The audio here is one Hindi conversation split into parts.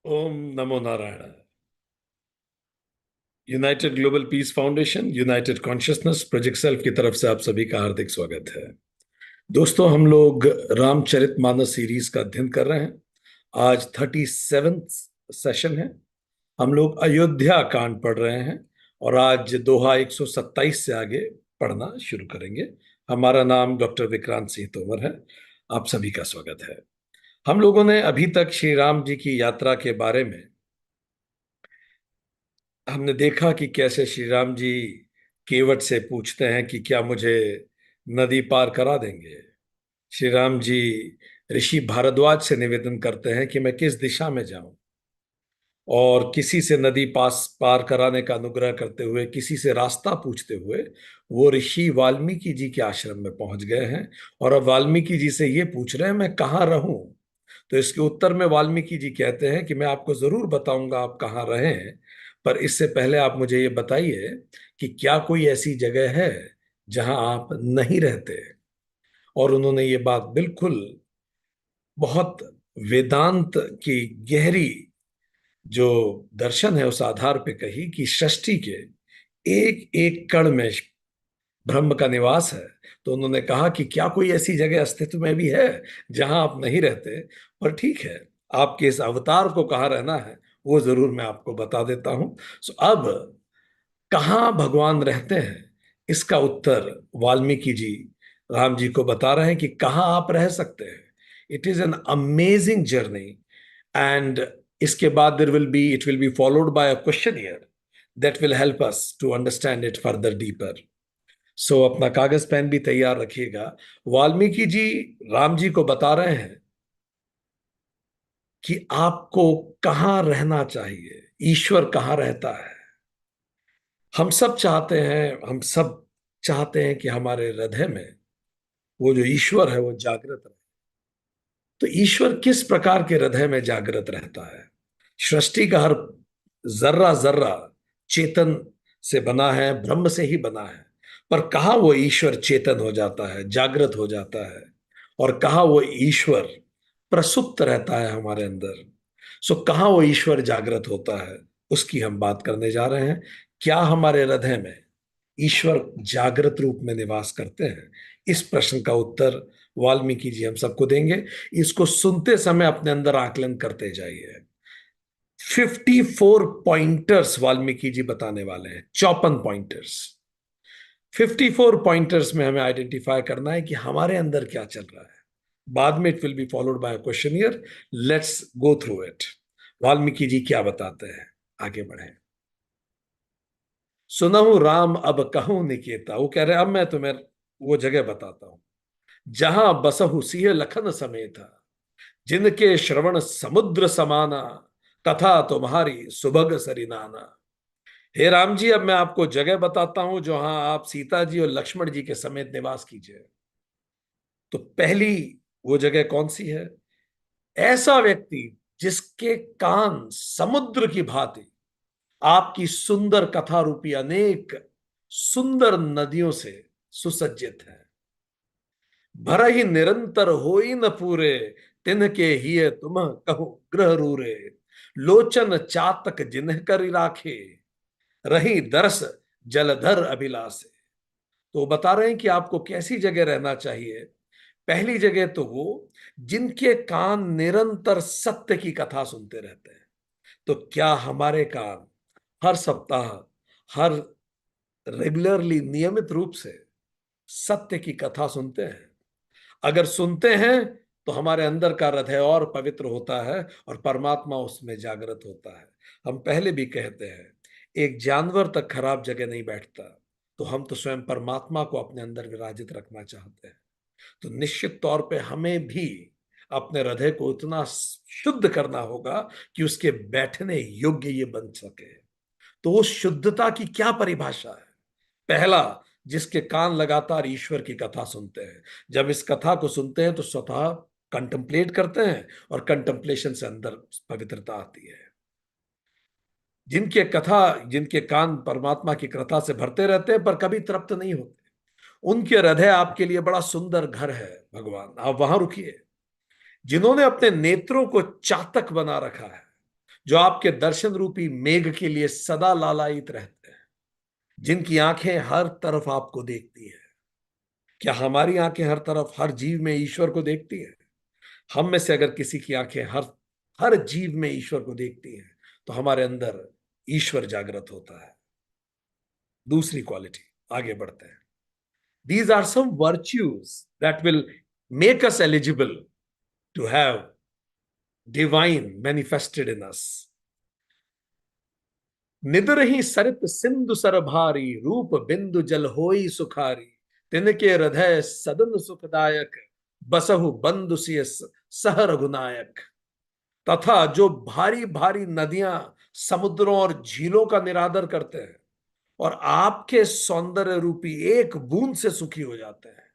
ओम नमो Narayan. United global peace foundation, United consciousness project self की तरफ से आप सभी का हार्दिक स्वागत है। दोस्तों, हम लोग रामचरितमानस सीरीज का अध्ययन कर रहे हैं। आज 37th सेशन है। हम लोग अयोध्या कांड पढ़ रहे हैं और आज दोहा 127 से आगे पढ़ना शुरू करेंगे। हमारा नाम डॉक्टर विक्रांत सिंह तोमर है। आप सभी का स्वागत है। हम लोगों ने अभी तक श्री राम जी की यात्रा के बारे में हमने देखा कि कैसे श्री राम जी केवट से पूछते हैं कि क्या मुझे नदी पार करा देंगे। श्री राम जी ऋषि भारद्वाज से निवेदन करते हैं कि मैं किस दिशा में जाऊं, और किसी से नदी पास पार कराने का अनुग्रह करते हुए, किसी से रास्ता पूछते हुए वो ऋषि वाल्मीकि जी के आश्रम में पहुंच गए हैं। और अब वाल्मीकि जी से ये पूछ रहे हैं मैं कहाँ रहूं। तो इसके उत्तर में वाल्मीकि जी कहते हैं कि मैं आपको जरूर बताऊंगा आप कहाँ रहे हैं, पर इससे पहले आप मुझे ये बताइए कि क्या कोई ऐसी जगह है जहां आप नहीं रहते। और उन्होंने ये बात बिल्कुल बहुत वेदांत की गहरी जो दर्शन है उस आधार पे कही कि सृष्टि के एक एक कण में ब्रह्म का निवास है। तो उन्होंने कहा कि क्या कोई ऐसी जगह अस्तित्व में भी है जहां आप नहीं रहते। पर ठीक है, आपके इस अवतार को कहाँ रहना है वो जरूर मैं आपको बता देता हूं। सो अब कहाँ भगवान रहते हैं, इसका उत्तर वाल्मीकि जी राम जी को बता रहे हैं कि कहाँ आप रह सकते हैं। It is an amazing journey. And इसके बाद it will be followed by a question here that will help us to understand it further deeper. So अपना कागज पेन भी तैयार रखिएगा। वाल्मीकि जी राम जी को बता रहे हैं कि आपको कहाँ रहना चाहिए, ईश्वर कहाँ रहता है। हम सब चाहते हैं कि हमारे हृदय में वो जो ईश्वर है वो जागृत रहे। तो ईश्वर किस प्रकार के हृदय में जागृत रहता है। सृष्टि का हर जर्रा जर्रा चेतन से बना है, ब्रह्म से ही बना है। पर कहाँ वो ईश्वर चेतन हो जाता है, जागृत हो जाता है, और कहाँ वो ईश्वर प्रसुप्त रहता है हमारे अंदर। सो कहाँ वो ईश्वर जागृत होता है, उसकी हम बात करने जा रहे हैं। क्या हमारे हृदय में ईश्वर जागृत रूप में निवास करते हैं? इस प्रश्न का उत्तर वाल्मीकि जी हम सबको देंगे। इसको सुनते समय अपने अंदर आकलन करते जाइए। 54 पॉइंटर्स वाल्मीकि जी बताने वाले हैं, 54 पॉइंटर्स। 54 पॉइंटर्स में हमें आइडेंटिफाई करना है कि हमारे अंदर क्या चल रहा है। बाद में it will be followed by question here. Let's go through it. Valmiki ji क्या बताते हैं, आगे बढ़े। सुनहु राम अब कहूं निकेता, वो कह रहे हैं अब मैं तुम्हें वो जगह बताता हूं जहां बसहु सिंह लखन समेता, जिनके श्रवण समुद्र समाना, कथा तुम्हारी सुभग सरिनाना। हे राम जी, अब मैं आपको जगह बताता हूं जहां आप सीता जी और लक्ष्मण जी के समेत निवास कीजिए। तो पहली वो जगह कौन सी है? ऐसा व्यक्ति जिसके कान समुद्र की भांति आपकी सुंदर कथा रूपी अनेक सुंदर नदियों से सुसज्जित है। भर ही निरंतर होई न पूरे, तिनके हिय तुम कहो ग्रह रूरे। लोचन चातक जिन्ह कर राखे, रही दरस जलधर अभिलाषे। तो वो बता रहे हैं कि आपको कैसी जगह रहना चाहिए। पहली जगह तो वो जिनके कान निरंतर सत्य की कथा सुनते रहते हैं। तो क्या हमारे कान हर सप्ताह, हर रेगुलरली, नियमित रूप से सत्य की कथा सुनते हैं? अगर सुनते हैं तो हमारे अंदर का हृदय और पवित्र होता है और परमात्मा उसमें जागृत होता है। हम पहले भी कहते हैं एक जानवर तक खराब जगह नहीं बैठता, तो हम तो स्वयं परमात्मा को अपने अंदर विराजित रखना चाहते हैं। तो निश्चित तौर पे हमें भी अपने हृदय को इतना शुद्ध करना होगा कि उसके बैठने योग्य ये बन सके। तो उस शुद्धता की क्या परिभाषा है? पहला, जिसके कान लगातार ईश्वर की कथा सुनते हैं। जब इस कथा को सुनते हैं तो स्वतः कंtemplate करते हैं, और कंtemplation से अंदर पवित्रता आती है। जिनके कान परमात्मा की कथा से भरते रहते हैं पर कभी तृप्त नहीं होते, उनके हृदय आपके लिए बड़ा सुंदर घर है भगवान, आप वहां रुकिए। जिन्होंने अपने नेत्रों को चातक बना रखा है, जो आपके दर्शन रूपी मेघ के लिए सदा लालायित रहते हैं, जिनकी आंखें हर तरफ आपको देखती है। क्या हमारी आंखें हर तरफ हर जीव में ईश्वर को देखती है? हम में से अगर किसी की आंखें हर हर जीव में ईश्वर को देखती हैं, तो हमारे अंदर ईश्वर जागृत होता है। दूसरी क्वालिटी, आगे बढ़ते हैं। These are some virtues that will make us eligible to have divine manifested in us. निदर ही सरित सिंधु सर भारी, रूप बिंदु जल होई सुखारी, तिनके हृदय सदन सुखदायक, बसहु बंधु सिय सह रघुनायक। तथा जो भारी भारी नदियां समुद्रों और झीलों का निरादर करते हैं और आपके सौंदर्य रूपी एक बूंद से सुखी हो जाते हैं,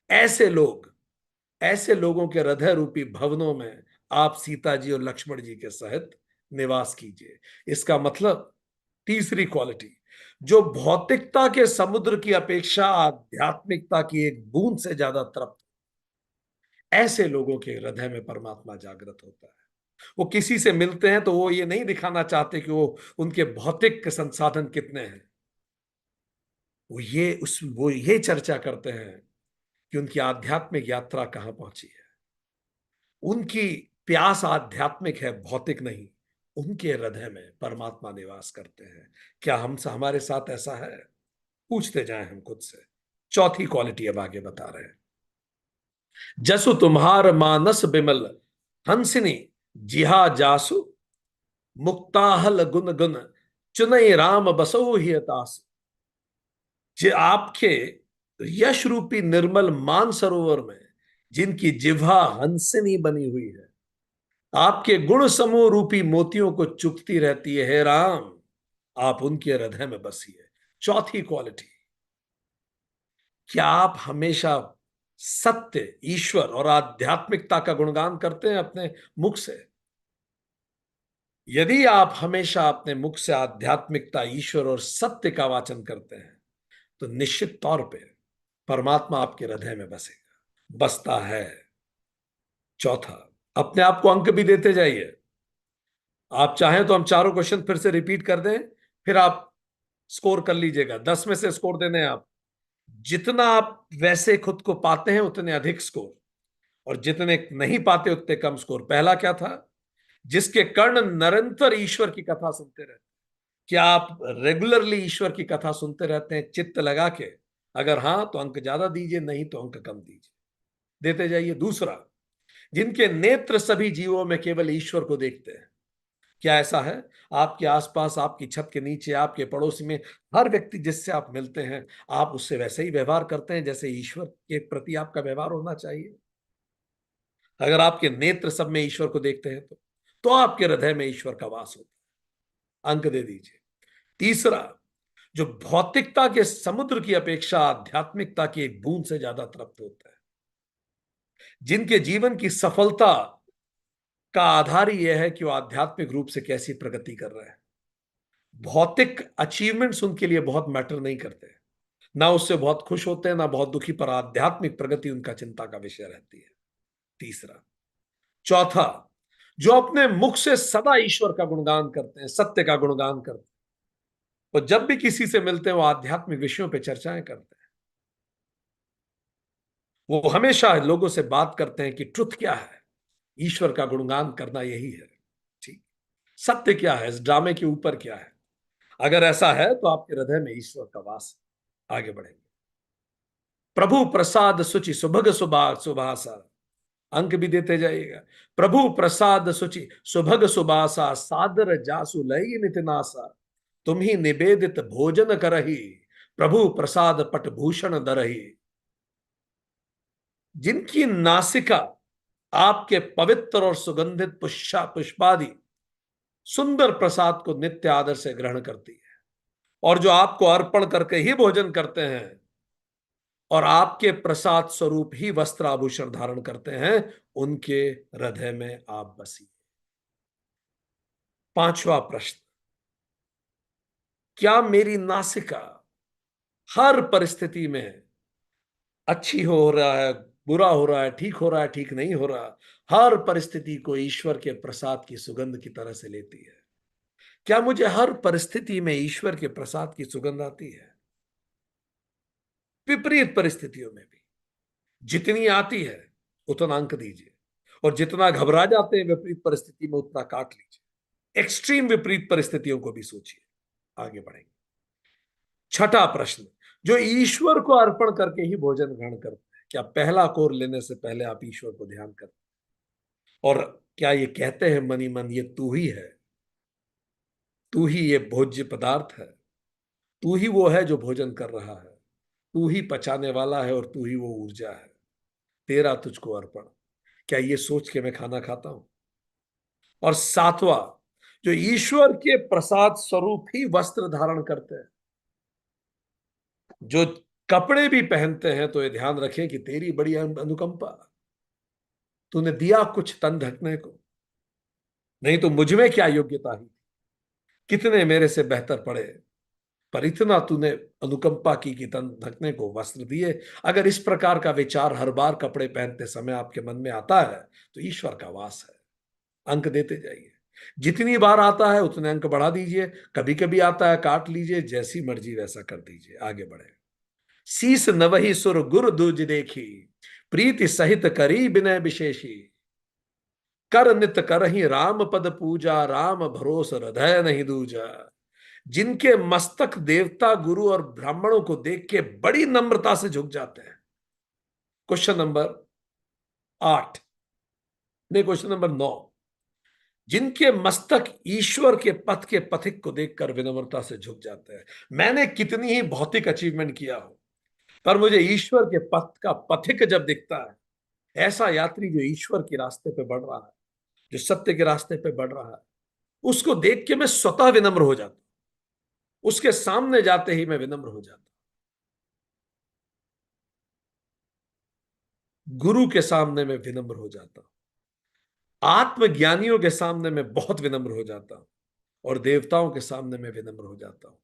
ऐसे लोग, ऐसे लोगों के हृदय रूपी भवनों में आप सीता जी और लक्ष्मण जी के सहित निवास कीजिए। इसका मतलब, तीसरी क्वालिटी, जो भौतिकता के समुद्र की अपेक्षा आध्यात्मिकता की एक बूंद से ज्यादा तृप्त, ऐसे लोगों के हृदय में परमात्मा जागृत होता है। वो किसी से मिलते हैं तो वो ये नहीं दिखाना चाहते कि वो उनके भौतिक संसाधन कितने हैं, वो ये चर्चा करते हैं कि उनकी आध्यात्मिक यात्रा कहां पहुंची है। उनकी प्यास आध्यात्मिक है, भौतिक नहीं। उनके हृदय में परमात्मा निवास करते हैं। क्या हमारे साथ ऐसा है? पूछते जाएं हम खुद से। चौथी क्वालिटी अब आगे बता रहे हैं। जसु तुम्हार मानस बिमल, हंसिनी जिहा जासु, मुक्ताहल गुन गुन, चुनई राम बसो ही तासु। जे आपके यश रूपी निर्मल मान सरोवर में जिनकी जिह्वा हंसिनी बनी हुई है, आपके गुण समूह रूपी मोतियों को चुपती रहती है, हे राम, आप उनके हृदय में बसिए। चौथी क्वालिटी, क्या आप हमेशा सत्य, ईश्वर और आध्यात्मिकता का गुणगान करते हैं अपने मुख से? यदि आप हमेशा अपने मुख से आध्यात्मिकता, ईश्वर और सत्य का वाचन करते हैं, तो निश्चित तौर पे परमात्मा आपके हृदय में बसेगा, बसता है। चौथा, अपने आप को अंक भी देते जाइए। आप चाहें तो हम चारों क्वेश्चन फिर से रिपीट कर दें, फिर आप स्कोर कर लीजिएगा। 10 में से स्कोर देने हैं आप। जितना आप वैसे खुद को पाते हैं उतने अधिक स्कोर, और जितने नहीं पाते उतने कम स्कोर। पहला क्या था? जिसके कर्ण निरंतर ईश्वर की कथा सुनते रहते। क्या आप रेगुलरली ईश्वर की कथा सुनते रहते हैं चित्त लगा के? अगर हां तो अंक ज्यादा दीजिए, नहीं तो अंक कम दीजिए, देते जाइए। दूसरा, जिनके नेत्र सभी जीवों में केवल ईश्वर को देखते हैं। क्या ऐसा है? आपके आसपास, आपकी छत के नीचे, आपके पड़ोसी में हर व्यक्ति जिससे आप मिलते हैं, आप उससे वैसे ही व्यवहार करते हैं जैसे ईश्वर के प्रति आपका व्यवहार होना चाहिए। अगर आपके नेत्र सब में ईश्वर को देखते हैं तो आपके हृदय में ईश्वर का वास होता है, अंक दे दीजिए। तीसरा, जो भौतिकता के समुद्र की अपेक्षा आध्यात्मिकता की एक बूंद से ज्यादा तृप्त होता है, जिनके जीवन की सफलता का आधार ही यह है कि वो आध्यात्मिक रूप से कैसी प्रगति कर रहे हैं। भौतिक अचीवमेंट्स उनके लिए बहुत मैटर नहीं करते, ना उससे बहुत खुश होते हैं, ना बहुत दुखी, पर आध्यात्मिक प्रगति उनका चिंता का विषय रहती है। तीसरा। चौथा, जो अपने मुख से सदा ईश्वर का गुणगान करते हैं, सत्य का गुणगान करते हैं, और जब भी किसी से मिलते हैं वो आध्यात्मिक विषयों पर चर्चाएं करते हैं। वो हमेशा लोगों से बात करते हैं कि ट्रुथ क्या है, ईश्वर का गुणगान करना यही है। ठीक, सत्य क्या है, इस ड्रामे के ऊपर क्या है? अगर ऐसा है तो आपके हृदय में ईश्वर का वास। आगे बढ़ेंगे। प्रभु प्रसाद सुचि सुभग सुभाषा, अंक भी देते जाइएगा। प्रभु प्रसाद सुचि सुभग सुबासा, सादर जासु लई नितिनासा, तुम ही निवेदित भोजन करही, प्रभु प्रसाद पट भूषण दरही। जिनकी नासिका आपके पवित्र और सुगंधित पुष्पादि सुंदर प्रसाद को नित्य आदर से ग्रहण करती है, और जो आपको अर्पण करके ही भोजन करते हैं और आपके प्रसाद स्वरूप ही वस्त्र आभूषण धारण करते हैं, उनके हृदय में आप बसी। पांचवा प्रश्न, क्या मेरी नासिका हर परिस्थिति में अच्छी हो रहा है, बुरा हो रहा है, ठीक हो रहा है, ठीक नहीं हो रहा, हर परिस्थिति को ईश्वर के प्रसाद की सुगंध की तरह से लेती है। क्या मुझे हर परिस्थिति में ईश्वर के प्रसाद की सुगंध आती है? विपरीत परिस्थितियों में भी जितनी आती है उतना अंक दीजिए, और जितना घबरा जाते हैं विपरीत परिस्थिति में उतना काट लीजिए। एक्सट्रीम विपरीत परिस्थितियों को भी सोचिए। आगे बढ़ेंगे। छठा प्रश्न, जो ईश्वर को अर्पण करके ही भोजन ग्रहण करते हैं, क्या पहला कोर लेने से पहले आप ईश्वर को ध्यान करते हैं? और क्या ये कहते हैं मनी मन, ये तू ही है, तू ही ये भोज्य पदार्थ है, तू ही वो है जो भोजन कर रहा है, तू ही पचाने वाला है और तू ही वो ऊर्जा है, तेरा तुझको अर्पण। क्या ये सोच के मैं खाना खाता हूं? और सातवां, जो ईश्वर के प्रसाद स्वरूप ही वस्त्र धारण करते हैं, जो कपड़े भी पहनते हैं, तो ये ध्यान रखें कि तेरी बड़ी अनुकंपा, तूने दिया कुछ तन ढकने को, नहीं तो मुझ में क्या योग्यता ही, कितने मेरे से बेहतर पड़े, पर इतना तूने अनुकंपा की कि तन ढकने को वस्त्र दिए। अगर इस प्रकार का विचार हर बार कपड़े पहनते समय आपके मन में आता है, तो ईश्वर का वास है। अंक देते जाइए, जितनी बार आता है उतने अंक बढ़ा दीजिए, कभी कभी आता है काट लीजिए, जैसी मर्जी वैसा कर दीजिए। आगे बढ़े। शीस नवहि सुर गुर दूज देखी, प्रीति सहित करी विनय विशेषी, कर नित करहि राम पद पूजा, राम भरोस हृदय नहीं दूजा। जिनके मस्तक देवता गुरु और ब्राह्मणों को देख के बड़ी नम्रता से झुक जाते हैं। क्वेश्चन नंबर 8, नहीं क्वेश्चन नंबर 9, जिनके मस्तक ईश्वर के पथ के पथिक को देखकर विनम्रता से झुक जाते हैं। मैंने कितनी ही भौतिक अचीवमेंट किया हो, पर मुझे ईश्वर के पथ का पथिक जब दिखता है, ऐसा यात्री जो ईश्वर के रास्ते पे बढ़ रहा है, जो सत्य के रास्ते पे बढ़ रहा है, उसको देख के मैं स्वतः विनम्र हो जाता हूं। उसके सामने जाते ही मैं विनम्र हो जाता हूं। गुरु के सामने मैं विनम्र हो जाता हूं, आत्मज्ञानियों के सामने मैं बहुत विनम्र हो जाता हूं, और देवताओं के सामने मैं विनम्र हो जाता हूं,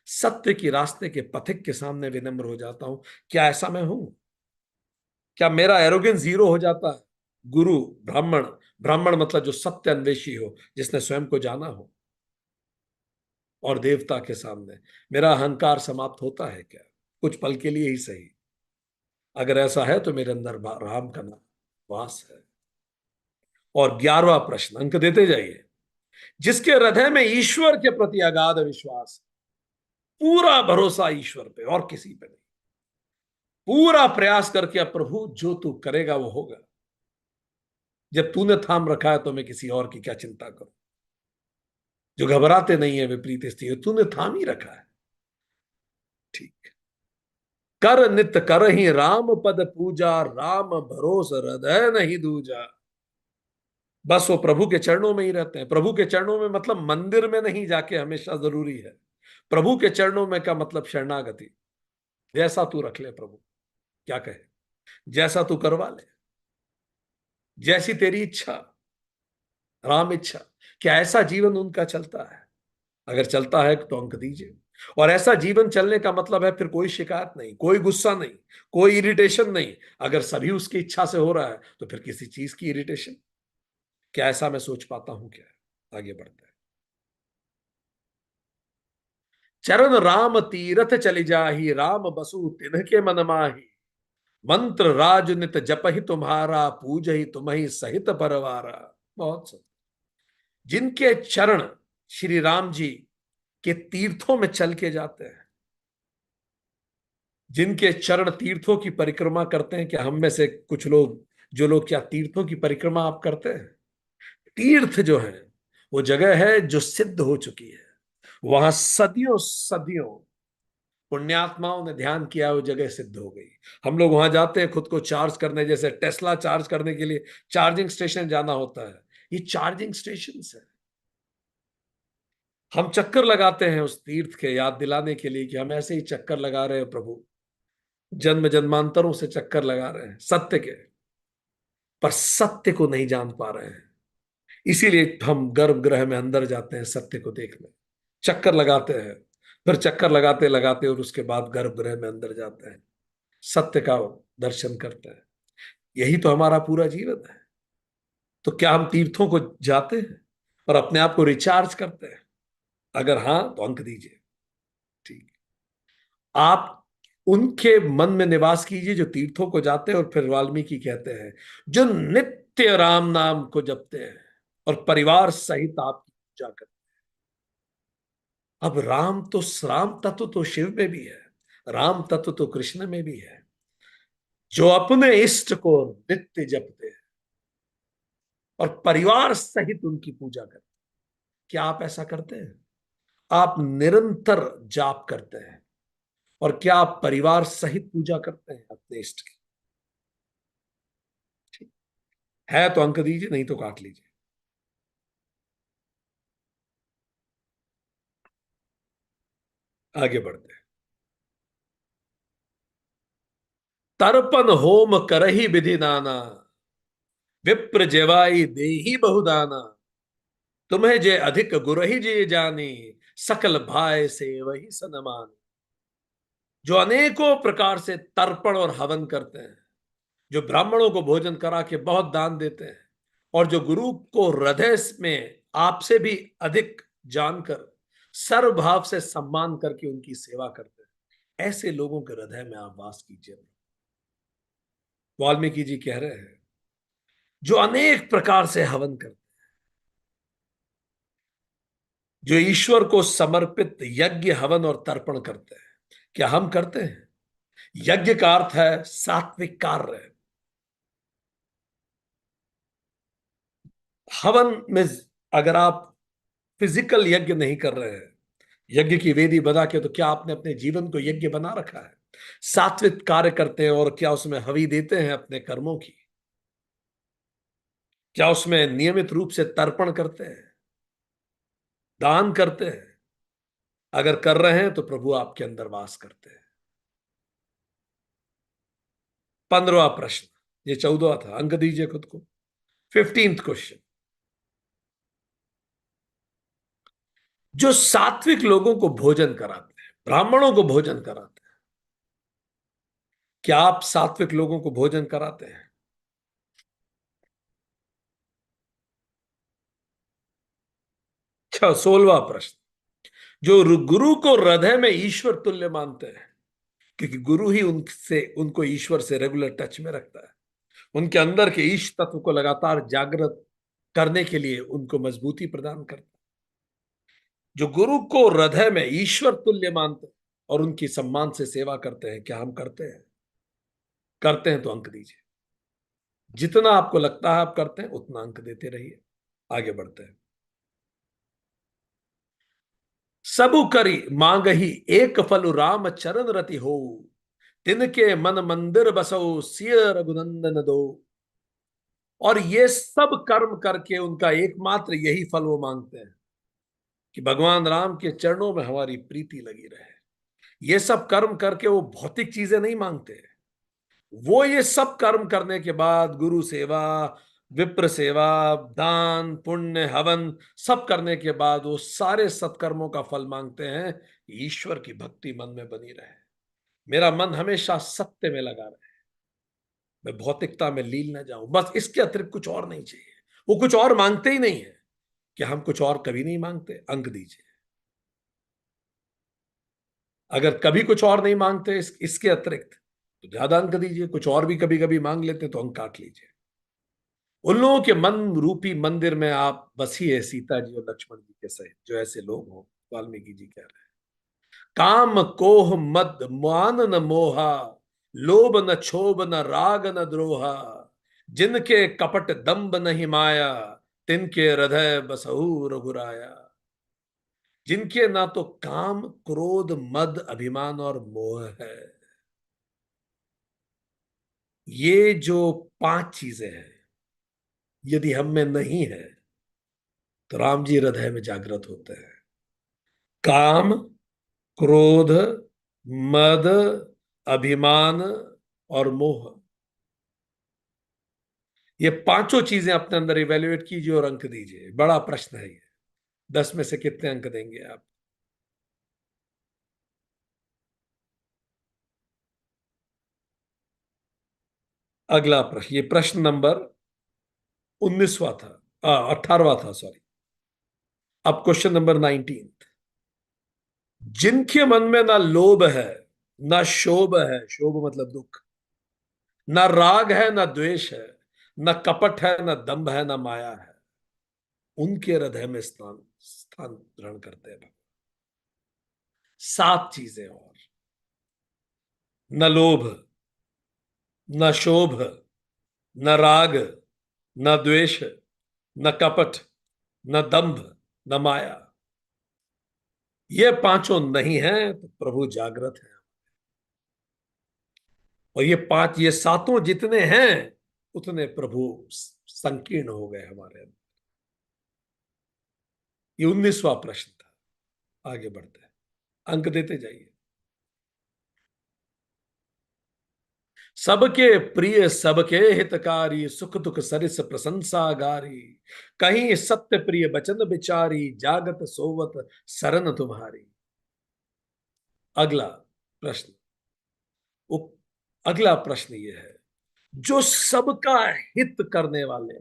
सत्य की रास्ते के पथिक के सामने विनम्र हो जाता हूं। क्या ऐसा मैं हूं? क्या मेरा एरोगेंस जीरो हो जाता है? गुरु, ब्राह्मण, ब्राह्मण मतलब जो सत्य अन्वेषी हो, जिसने स्वयं को जाना हो, और देवता के सामने मेरा अहंकार समाप्त होता है क्या? कुछ पल के लिए ही सही। अगर ऐसा है तो मेरे अंदर राम का नाम वास है। और 11वां प्रश्न, अंक देते जाइए। जिसके हृदय में ईश्वर के प्रति अगाध विश्वास, पूरा भरोसा ईश्वर पे और किसी पे नहीं, पूरा प्रयास करके अब प्रभु जो तू करेगा वो होगा, जब तूने थाम रखा है तो मैं किसी और की क्या चिंता करूं। जो घबराते नहीं है विपरीत स्थिति, तूने थाम ही रखा है, ठीक। कर नित कर ही राम पद पूजा, राम भरोस हृदय नहीं दूजा। बस वो प्रभु के चरणों में ही रहते हैं। प्रभु के चरणों में मतलब मंदिर में नहीं जाके हमेशा जरूरी है। प्रभु के चरणों में का मतलब शरणागति। जैसा तू रख ले प्रभु, क्या कहे, जैसा तू करवा ले, जैसी तेरी इच्छा, राम इच्छा। क्या ऐसा जीवन उनका चलता है? अगर चलता है तो अंक दीजिए। और ऐसा जीवन चलने का मतलब है फिर कोई शिकायत नहीं, कोई गुस्सा नहीं, कोई इरिटेशन नहीं। अगर सभी उसकी इच्छा से हो रहा है तो फिर किसी चीज की इरिटेशन? क्या ऐसा मैं सोच पाता हूं क्या? आगे बढ़ते हैं। चरण राम तीरथ चली जाही, राम बसु तिन्ह मन माही, मंत्र राजनित जप ही तुम्हारा, पूज ही तुम ही सहित परवारा। बहुत सुंदर। जिनके चरण श्री राम जी के तीर्थों में चल के जाते हैं, जिनके चरण तीर्थों की परिक्रमा करते हैं, क्या हम में से कुछ लोग, जो लोग क्या तीर्थों की परिक्रमा आप करते हैं? तीर्थ जो है वो जगह है जो सिद्ध हो चुकी है। वहां सदियों सदियों पुण्यात्माओं ने ध्यान किया, वो जगह सिद्ध हो गई। हम लोग वहां जाते हैं खुद को चार्ज करने, जैसे टेस्ला चार्ज करने के लिए चार्जिंग स्टेशन जाना होता है। ये चार्जिंग स्टेशन है। हम चक्कर लगाते हैं उस तीर्थ के याद दिलाने के लिए कि हम ऐसे ही चक्कर लगा रहे हैं प्रभु, जन्म जन्मांतरों से चक्कर लगा रहे हैं सत्य के, पर सत्य को नहीं जान पा रहे हैं। इसीलिए हम गर्भगृह में अंदर जाते हैं सत्य को देखने, चक्कर लगाते हैं, फिर चक्कर लगाते लगाते और उसके बाद गर्भगृह में अंदर जाते हैं, सत्य का दर्शन करते हैं। यही तो हमारा पूरा जीवन है। तो क्या हम तीर्थों को जाते हैं और अपने आप को रिचार्ज करते हैं? अगर हाँ तो अंक दीजिए। ठीक। आप उनके मन में निवास कीजिए जो तीर्थों को जाते हैं, और फिर वाल्मीकि कहते हैं जो नित्य राम नाम को जपते हैं और परिवार सहित आपकी पूजा करते हैं। अब राम तत्व तो शिव में भी है, राम तत्व तो कृष्ण में भी है, जो अपने इष्ट को नित्य जपते हैं और परिवार सहित उनकी पूजा करते हैं। क्या आप ऐसा करते हैं? आप निरंतर जाप करते हैं और क्या आप परिवार सहित पूजा करते हैं अपने इष्ट की? ठीक है तो अंक दीजिए, नहीं तो काट लीजिए। आगे बढ़ते हैं। तर्पण होम करही विधि नाना, विप्र जेवाई देही बहुदाना, तुम्हें जे अधिक गुरहि जे जानी, सकल भाय से वही सनमान। जो अनेकों प्रकार से तर्पण और हवन करते हैं, जो ब्राह्मणों को भोजन करा के बहुत दान देते हैं, और जो गुरु को हृदय में आपसे भी अधिक जानकर सर्वभाव से सम्मान करके उनकी सेवा करते हैं, ऐसे लोगों के हृदय में आप वास कीजिए। वाल्मीकि जी कह रहे हैं जो अनेक प्रकार से हवन करते, जो ईश्वर को समर्पित यज्ञ हवन और तर्पण करते हैं, क्या हम करते हैं? यज्ञ का अर्थ है सात्विक कार्य। हवन में अगर आप फिजिकल यज्ञ नहीं कर रहे हैं, यज्ञ की वेदी बना के, तो क्या आपने अपने जीवन को यज्ञ बना रखा है? सात्विक कार्य करते हैं और क्या उसमें हवि देते हैं अपने कर्मों की? क्या उसमें नियमित रूप से तर्पण करते हैं, दान करते हैं? अगर कर रहे हैं तो प्रभु आपके अंदर वास करते हैं। 15वां प्रश्न, ये 14वां था, अंक दीजिए खुद को। 15th क्वेश्चन, जो सात्विक लोगों को भोजन कराते हैं, ब्राह्मणों को भोजन कराते हैं, क्या आप सात्विक लोगों को भोजन कराते हैं? अच्छा, 16वां प्रश्न, जो गुरु को हृदय में ईश्वर तुल्य मानते हैं, क्योंकि गुरु ही उनसे उनको ईश्वर से रेगुलर टच में रखता है, उनके अंदर के ईश तत्व को लगातार जागृत करने के लिए उनको मजबूती प्रदान करता है। जो गुरु को हृदय में ईश्वर तुल्य मानते हैं और उनकी सम्मान से सेवा करते हैं, क्या हम करते हैं? करते हैं तो अंक दीजिए। जितना आपको लगता है आप करते हैं उतना अंक देते रहिए। आगे बढ़ते हैं। सबु करी मांग ही एक फल राम चरण रति हो, तिनके मन मंदिर बसो सिय रघुनंदन दो। और ये सब कर्म करके उनका एकमात्र यही फल वो मांगते हैं कि भगवान राम के चरणों में हमारी प्रीति लगी रहे। ये सब कर्म करके वो भौतिक चीजें नहीं मांगते। वो ये सब कर्म करने के बाद गुरु सेवा, विप्र सेवा, दान पुण्य हवन सब करने के बाद वो सारे सत्कर्मों का फल मांगते हैं कि ईश्वर की भक्ति मन में बनी रहे, मेरा मन हमेशा सत्य में लगा रहे, मैं भौतिकता में लीन न जाऊं, बस इसके अतिरिक्त कुछ और नहीं चाहिए। वो कुछ और मांगते ही नहीं है। कि हम कुछ और कभी नहीं मांगते? अंक दीजिए। अगर कभी कुछ और नहीं मांगते इसके अतिरिक्त तो ज्यादा अंक दीजिए। कुछ और भी कभी कभी मांग लेते तो अंक काट लीजिए। उन लोगों के मन रूपी मंदिर में आप बसिए सीता जी और लक्ष्मण जी के सहित, जो ऐसे लोग हों। वाल्मीकि जी कह रहे हैं काम कोह मद मान न मोहा, लोभ न क्षोभ न राग न द्रोहा, जिनके कपट दंभ नहीं माया, तिनके हृदय बसहु रघुराया। जिनके ना तो काम क्रोध मद अभिमान और मोह है, ये जो 5 चीजें हैं यदि हम में नहीं है तो राम जी हृदय में जागृत होते हैं। काम, क्रोध, मद, अभिमान और मोह, ये पांचों चीजें अपने अंदर इवेल्युएट कीजिए और अंक दीजिए। बड़ा प्रश्न है ये। 10 में से कितने अंक देंगे आप? अगला प्रश्न, ये प्रश्न नंबर 19वां था, 18वां था, सॉरी। अब क्वेश्चन नंबर 19। जिनके मन में ना लोभ है, ना शोभ है, शोभ मतलब दुख, ना राग है, ना द्वेष है, न कपट है, न दंभ है, न माया है, उनके हृदय में स्थान स्थान ग्रहण करते हैं भगवान। 7 चीजें और, न लोभ, न शोभ, न राग, न द्वेष, न कपट, न दंभ, न माया। ये पांचों नहीं है तो प्रभु जागृत है। और ये पांच, ये सातों जितने हैं उतने प्रभु संकीर्ण हो गए हमारे अंदर। ये 19वां प्रश्न था। आगे बढ़ते हैं, अंक देते जाइए। सबके प्रिय, सबके हितकारी, सुख दुख सरिस प्रशंसागारी, कहीं सत्य प्रिय बचन बिचारी, जागत सोवत सरन तुम्हारी। अगला प्रश्न, उप, अगला प्रश्न यह है, जो सबका हित करने वाले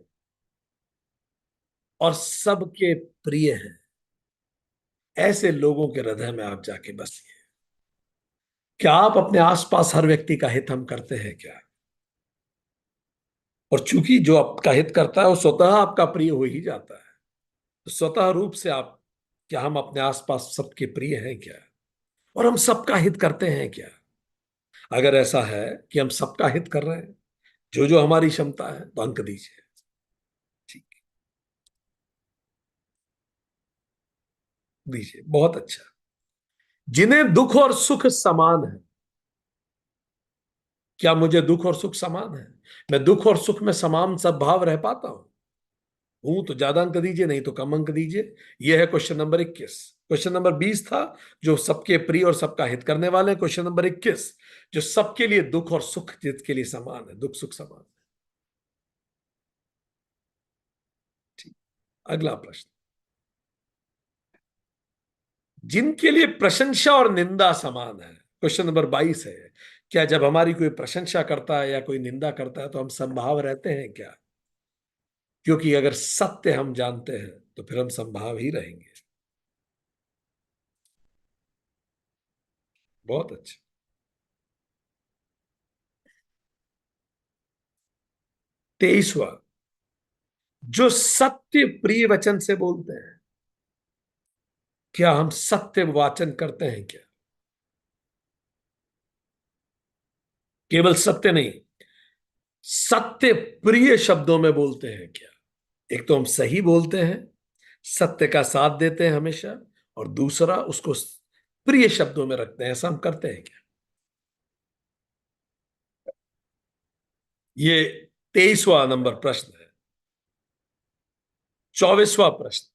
और सबके प्रिय हैं, ऐसे लोगों के हृदय में आप जाके बसिए। क्या आप अपने आसपास हर व्यक्ति का हित हम करते हैं क्या? और चूंकि जो आपका हित करता है वो स्वतः आपका प्रिय हो ही जाता है, तो स्वतः रूप से आप, क्या हम अपने आसपास सबके प्रिय हैं क्या? और हम सबका हित करते हैं क्या? अगर ऐसा है कि हम सबका हित कर रहे हैं, जो जो हमारी क्षमता है, तो अंक दीजिए। ठीक, दीजिए, बहुत अच्छा। जिन्हें दुख और सुख समान है, क्या मुझे दुख और सुख समान है? मैं दुख और सुख में समान सद्भाव रह पाता हूं तो ज्यादा अंक दीजिए, नहीं तो कम अंक दीजिए। यह है क्वेश्चन नंबर 21। क्वेश्चन नंबर 20 था, जो सबके प्रिय और सबका हित करने वाले हैं। क्वेश्चन नंबर 21, जो सबके लिए दुख और सुख जिसके लिए समान है, दुख सुख समान है। ठीक, अगला प्रश्न, जिनके लिए प्रशंसा और निंदा समान है। क्वेश्चन नंबर 22 है, क्या जब हमारी कोई प्रशंसा करता है या कोई निंदा करता है तो हम संभाव रहते हैं क्या? क्योंकि अगर सत्य हम जानते हैं तो फिर हम संभाव ही रहेंगे। बहुत अच्छा। 23वां, जो सत्य प्रिय वचन से बोलते हैं, क्या हम सत्य वाचन करते हैं क्या? केवल सत्य नहीं, सत्य प्रिय शब्दों में बोलते हैं क्या? एक तो हम सही बोलते हैं, सत्य का साथ देते हैं हमेशा, और दूसरा उसको प्रिय शब्दों में रखते हैं, ऐसा हम करते हैं क्या? ये 23वां नंबर प्रश्न है। 24वां प्रश्न,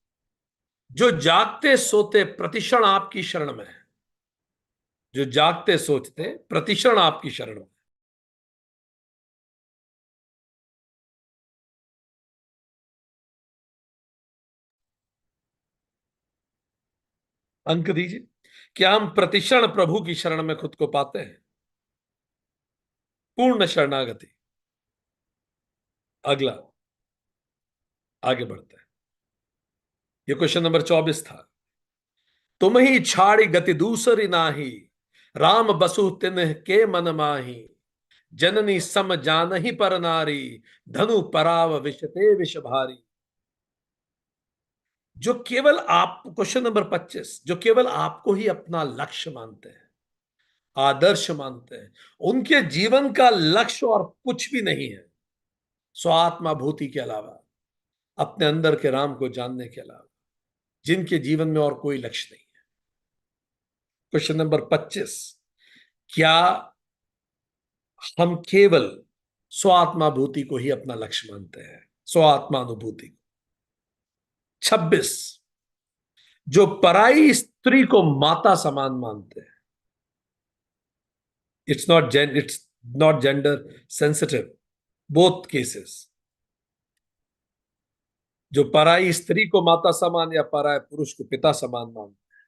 जो जागते सोते प्रतिक्षण आपकी शरण में है, जो जागते सोचते प्रतिक्षण आपकी शरण में। अंक दीजिए। क्या हम प्रतिक्षण प्रभु की शरण में खुद को पाते हैं? पूर्ण शरणागति। अगला, आगे बढ़ते हैं। ये क्वेश्चन नंबर 24 था। तुम ही छाड़ी गति दूसरी नाही, राम बसु तिन्ह के मन माही, जननी सम जान ही पर नारी, धनु पराव विषते विष भारी। जो केवल आप, क्वेश्चन नंबर 25, जो केवल आपको ही अपना लक्ष्य मानते हैं, आदर्श मानते हैं, उनके जीवन का लक्ष्य और कुछ भी नहीं है स्वात्मा भूति के अलावा, अपने अंदर के राम को जानने के अलावा, जिनके जीवन में और कोई लक्ष्य नहीं है। क्वेश्चन नंबर 25, क्या हम केवल स्वात्माभूति को ही अपना लक्ष्य मानते हैं, स्वात्मानुभूति? 26, जो पराई स्त्री को माता समान मानते हैं, it's not gender sensitive, both cases, जो पराई स्त्री को माता समान या पराय पुरुष को पिता समान मानते हैं।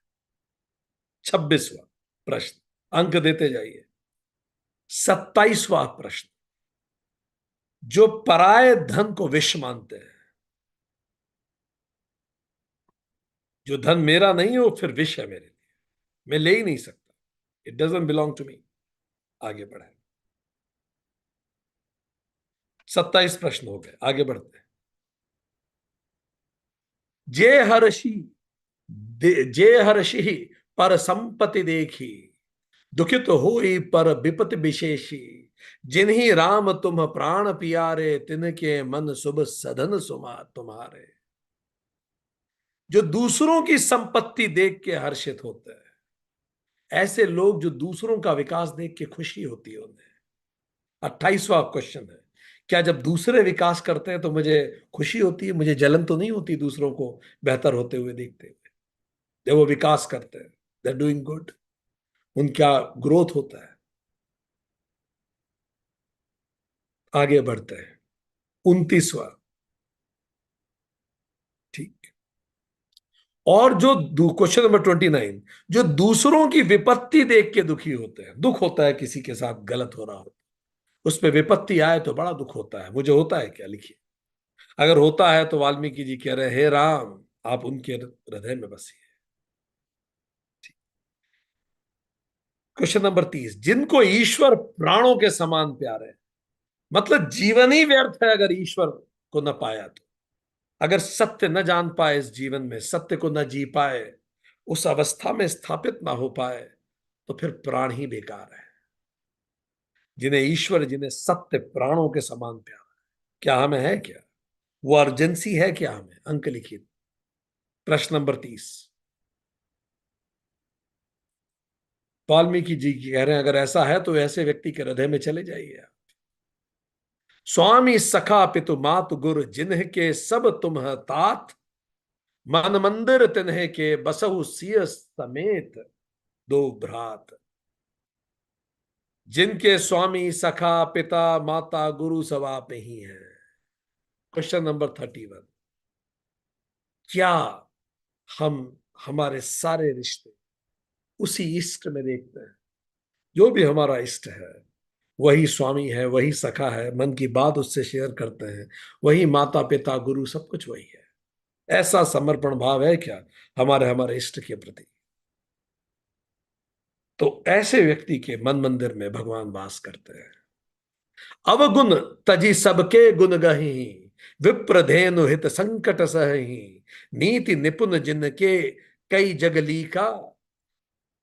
26वां प्रश्न, अंक देते जाइए। 27वां प्रश्न, जो पराये धन को विष मानते हैं, जो धन मेरा नहीं है वो फिर विष है मेरे लिए, मैं ले ही नहीं सकता, it doesn't belong to me. आगे बढ़े, 27 प्रश्न हो गए, आगे बढ़ते हैं। जे हर्षि जे हर्षि पर संपत्ति देखी, दुखित होई पर विपत विशेषी, जिन्हीं राम तुम प्राण पियारे, तिनके मन शुभ सधन सुमा तुम्हारे। जो दूसरों की संपत्ति देख के हर्षित होते हैं, ऐसे लोग जो दूसरों का विकास देख के खुशी होती है उन्हें। 28वां क्वेश्चन है, क्या जब दूसरे विकास करते हैं तो मुझे खुशी होती है, मुझे जलन तो नहीं होती दूसरों को बेहतर होते हुए देखते हुए? जब वो विकास करते हैं, दे डूइंग गुड, उनका ग्रोथ होता है। आगे बढ़ते हैं, 29वां। ठीक। और जो क्वेश्चन नंबर 29, जो दूसरों की विपत्ति देख के दुखी होते हैं, दुख होता है किसी के साथ गलत हो रहा हो, उस पर विपत्ति आए तो बड़ा दुख होता है। मुझे होता है क्या, लिखिए। अगर होता है तो वाल्मीकि जी कह रहे हैं, हे राम आप उनके हृदय में बसिए। क्वेश्चन नंबर 30, जिनको ईश्वर प्राणों के समान प्यारे है, मतलब जीवन ही व्यर्थ है अगर ईश्वर को न पाया तो। अगर सत्य न जान पाए, इस जीवन में सत्य को न जी पाए, उस अवस्था में स्थापित ना हो पाए, तो फिर प्राण ही बेकार है। जिन्हें ईश्वर, जिन्हें सत्य प्राणों के समान प्यारा है, क्या हमें है क्या? वो अर्जेंसी है क्या हमें? अंक लिखिए। प्रश्न नंबर 30, वाल्मीकि जी कह रहे हैं अगर ऐसा है तो ऐसे व्यक्ति के हृदय में चले जाइए। स्वामी सखा पितु मातु गुरु, जिन्ह के सब तुम तात, मन मंदिर तिन्ह के बसहु सिय समेत दो भ्रात। जिनके स्वामी सखा पिता माता गुरु सब आप ही हैं। क्वेश्चन नंबर 31, क्या हम हमारे सारे रिश्ते उसी इष्ट में देखते हैं? जो भी हमारा इष्ट है वही स्वामी है, वही सखा है, मन की बात उससे शेयर करते हैं, वही माता पिता गुरु सब कुछ वही है। ऐसा समर्पण भाव है क्या हमारे हमारे इष्ट के प्रति? तो ऐसे व्यक्ति के मन मंदिर में भगवान वास करते हैं। अवगुण तजी सबके गुण गही, विप्रधेनु हित संकट सहही, नीति निपुण जिनके कई जगली का,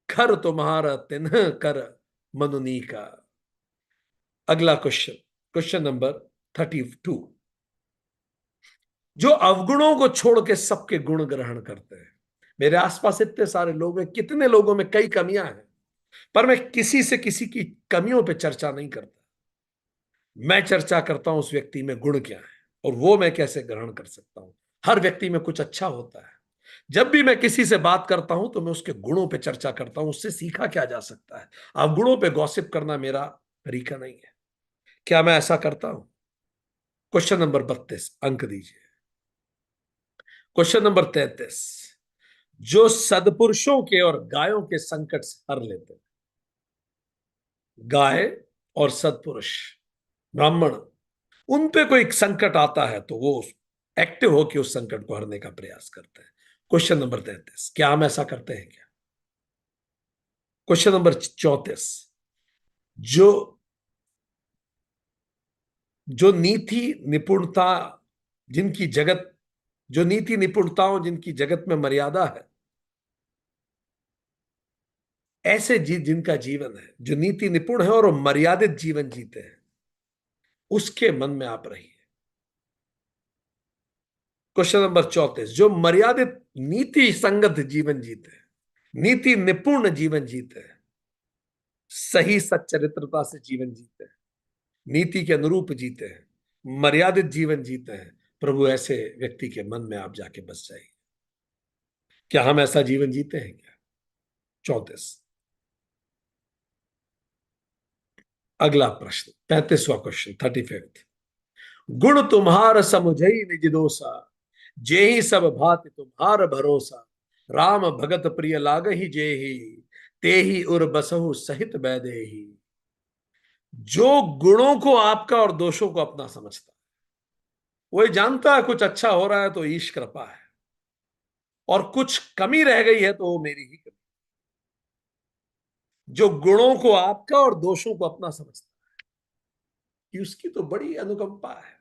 खर तुम्हारा तिन्ह कर मनुनी का। अगला क्वेश्चन, क्वेश्चन नंबर 32, जो अवगुणों को छोड़ के सबके गुण ग्रहण करते हैं। मेरे आसपास इतने सारे लोग हैं, कितने लोगों में कई कमियां हैं, पर मैं किसी से किसी की कमियों पे चर्चा नहीं करता। मैं चर्चा करता हूं उस व्यक्ति में गुण क्या है और वो मैं कैसे ग्रहण कर सकता हूं। हर व्यक्ति में कुछ अच्छा होता है। जब भी मैं किसी से बात करता हूं तो मैं उसके गुणों पे चर्चा करता हूं, उससे सीखा क्या जा सकता है। अवगुणों पे गॉसिप करना मेरा तरीका नहीं है। क्या मैं ऐसा करता हूं? क्वेश्चन नंबर 32, अंक दीजिए। क्वेश्चन नंबर 33, जो सदपुरुषों के और गायों के संकट से हर लेते हैं। गाय और सदपुरुष, ब्राह्मण, उन पे कोई संकट आता है तो वो एक्टिव होकर उस संकट को हरने का प्रयास करते हैं। क्वेश्चन नंबर 33, क्या हम ऐसा करते हैं क्या? क्वेश्चन नंबर 34, जो जो नीति निपुणता जिनकी जगत जो नीति निपुणताओं जिनकी जगत में मर्यादा है, ऐसे जिनका जीवन है, जो नीति निपुण है और मर्यादित जीवन जीते हैं, उसके मन में आप रहिए। क्वेश्चन नंबर 34, जो मर्यादित नीति संगत जीवन जीते हैं, नीति निपुण जीवन जीते हैं, सही सच्चरित्रता से जीवन जीते हैं, नीति के अनुरूप जीते हैं, मर्यादित जीवन जीते हैं, प्रभु ऐसे व्यक्ति के मन में आप जाके बस जाइए। क्या हम ऐसा जीवन जीते हैं क्या? 34। अगला प्रश्न, 35वां क्वेश्चन, 35। गुण तुम्हार समुझई निज दोसा, जेहि सब भांति तुम्हार भरोसा, राम भगत प्रिय लाग ही जेहि, तेहि उर बसहु सहित बैदेहि। जो गुणों को आपका और दोषों को अपना समझता है, वही जानता है कुछ अच्छा हो रहा है तो ईश कृपा है, और कुछ कमी रह गई है तो वो मेरी ही कमी। जो गुणों को आपका और दोषों को अपना समझता है, कि उसकी तो बड़ी अनुकंपा है।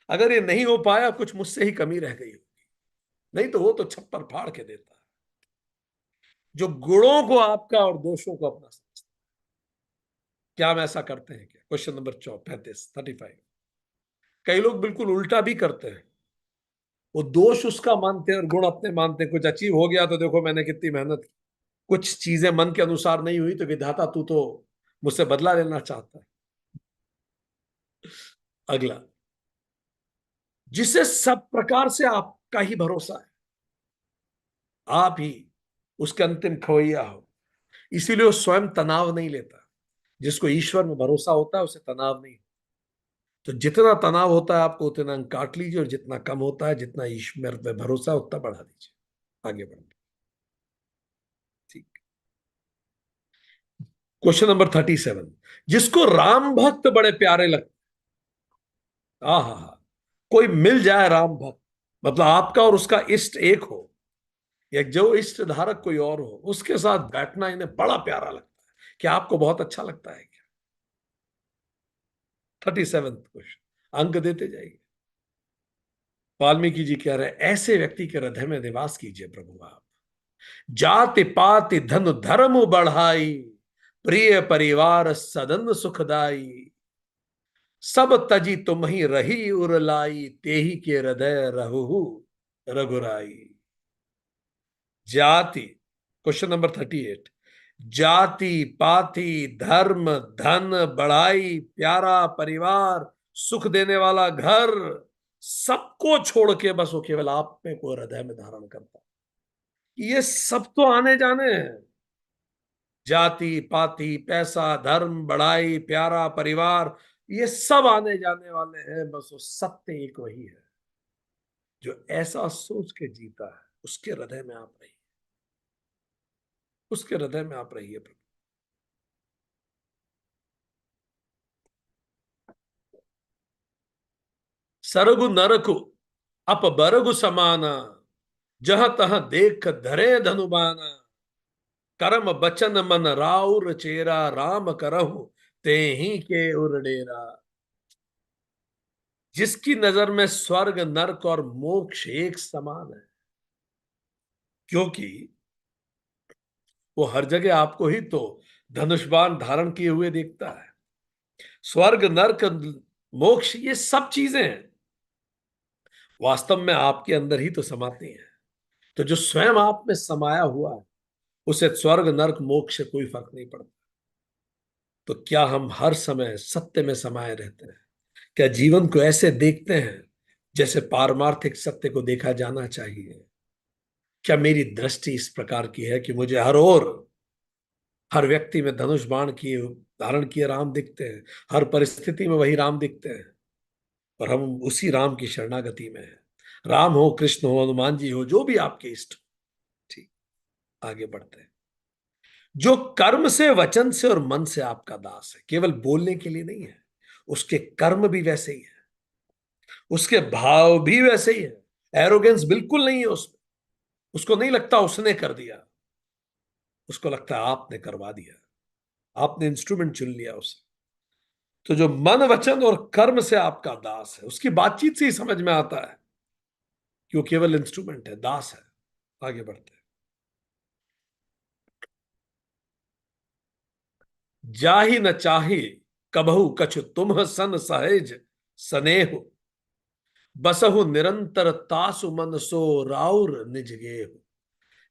अगर ये नहीं हो पाया, कुछ मुझसे ही कमी रह गई होगी, नहीं तो वो तो छप्पर फाड़ के देता है। जो गुणों को आपका और दोषों को अपना समझता है, क्या हम ऐसा करते हैं क्या? Question number 35। कई लोग बिल्कुल उल्टा भी करते हैं। वो दोष उसका मानते हैं और गुण अपने मानते हैं। कुछ अचीव हो गया तो देखो मैंने कितनी मेहनत की, कुछ चीजें मन के अनुसार नहीं हुई तो विधाता तू तो मुझसे बदला लेना चाहता है। अगला, जिसे सब प्रकार से आपका ही भरोसा है, आप ही उसके अंतिम खवैया हो, इसीलिए वो स्वयं तनाव नहीं लेता। जिसको ईश्वर में भरोसा होता है उसे तनाव नहीं। तो जितना तनाव होता है आपको, उतना अंक काट लीजिए, और जितना कम होता है, जितना ईश्वर में भरोसा है, उतना बढ़ा दीजिए। आगे बढ़िए। ठीक। Question number 37। जिसको राम भक्त बड़े प्यारे लगते, हाँ हाँ हाँ, कोई मिल जाए राम भक्त, मतलब आपका और उसका इष्ट एक हो, या जो इष्ट धारक कोई और हो, उसके साथ बैठना इन्हें बड़ा प्यारा लगता है। क्या आपको बहुत अच्छा लगता है क्या? 37 क्वेश्चन, अंक देते जाइए। वाल्मीकि जी कह रहे हैं, ऐसे व्यक्ति के हृदय में निवास कीजिए प्रभु आप। जाति पाति धन धर्म बढ़ाई, प्रिय परिवार सदन सुखदाई। सब तजी तुम ही रही उरलाई, तेही के हृदय रहु रघुराई। जाति, क्वेश्चन नंबर 38। जाति पाति धर्म धन बढ़ाई, प्यारा परिवार, सुख देने वाला घर, सबको छोड़ के बस वो केवल आप में को हृदय में धारण करता। ये सब तो आने जाने हैं। जाति पाति पैसा धर्म बढ़ाई प्यारा परिवार, ये सब आने जाने वाले हैं, बस वो सत्य एक वही है। जो ऐसा सोच के जीता है, उसके हृदय में आप रहिए, उसके हृदय में आप रहिए प्रभु। सरगु नरकु अप बरगु समाना, जह तह देख धरे धनुबाना। कर्म बचन मन राउर चेरा, राम करहु ते ही के उरडेरा। जिसकी नजर में स्वर्ग नरक और मोक्ष एक समान है, क्योंकि वो हर जगह आपको ही तो धनुष बाण धारण किए हुए देखता है। स्वर्ग नरक मोक्ष ये सब चीजें हैं, वास्तव में आपके अंदर ही तो समाती हैं। तो जो स्वयं आप में समाया हुआ है, उसे स्वर्ग नरक मोक्ष से कोई फर्क नहीं पड़ता। तो क्या हम हर समय सत्य में समाये रहते हैं? क्या जीवन को ऐसे देखते हैं जैसे पारमार्थिक सत्य को देखा जाना चाहिए? क्या मेरी दृष्टि इस प्रकार की है कि मुझे हर ओर, हर व्यक्ति में धनुष बाण किए धारण किए राम दिखते हैं, हर परिस्थिति में वही राम दिखते हैं, और हम उसी राम की शरणागति में हैं? राम हो, कृष्ण हो, हनुमान जी हो, जो भी आपके इष्ट हो। ठीक। आगे बढ़ते हैं। जो कर्म से वचन से और मन से आपका दास है, केवल बोलने के लिए नहीं है, उसके कर्म भी वैसे ही है, उसके भाव भी वैसे ही है। एरोगेंस बिल्कुल नहीं है उसमें। उसको नहीं लगता उसने कर दिया, उसको लगता है आपने करवा दिया, आपने इंस्ट्रूमेंट चुन लिया उसे। तो जो मन वचन और कर्म से आपका दास है, उसकी बातचीत से ही समझ में आता है कि वो केवल इंस्ट्रूमेंट है, दास है। आगे बढ़ते हैं। जाहि न चाहि कबहु कछु तुम सन सहज स्नेह, बसहु निरंतर तासु मन सो राउर निज गेह।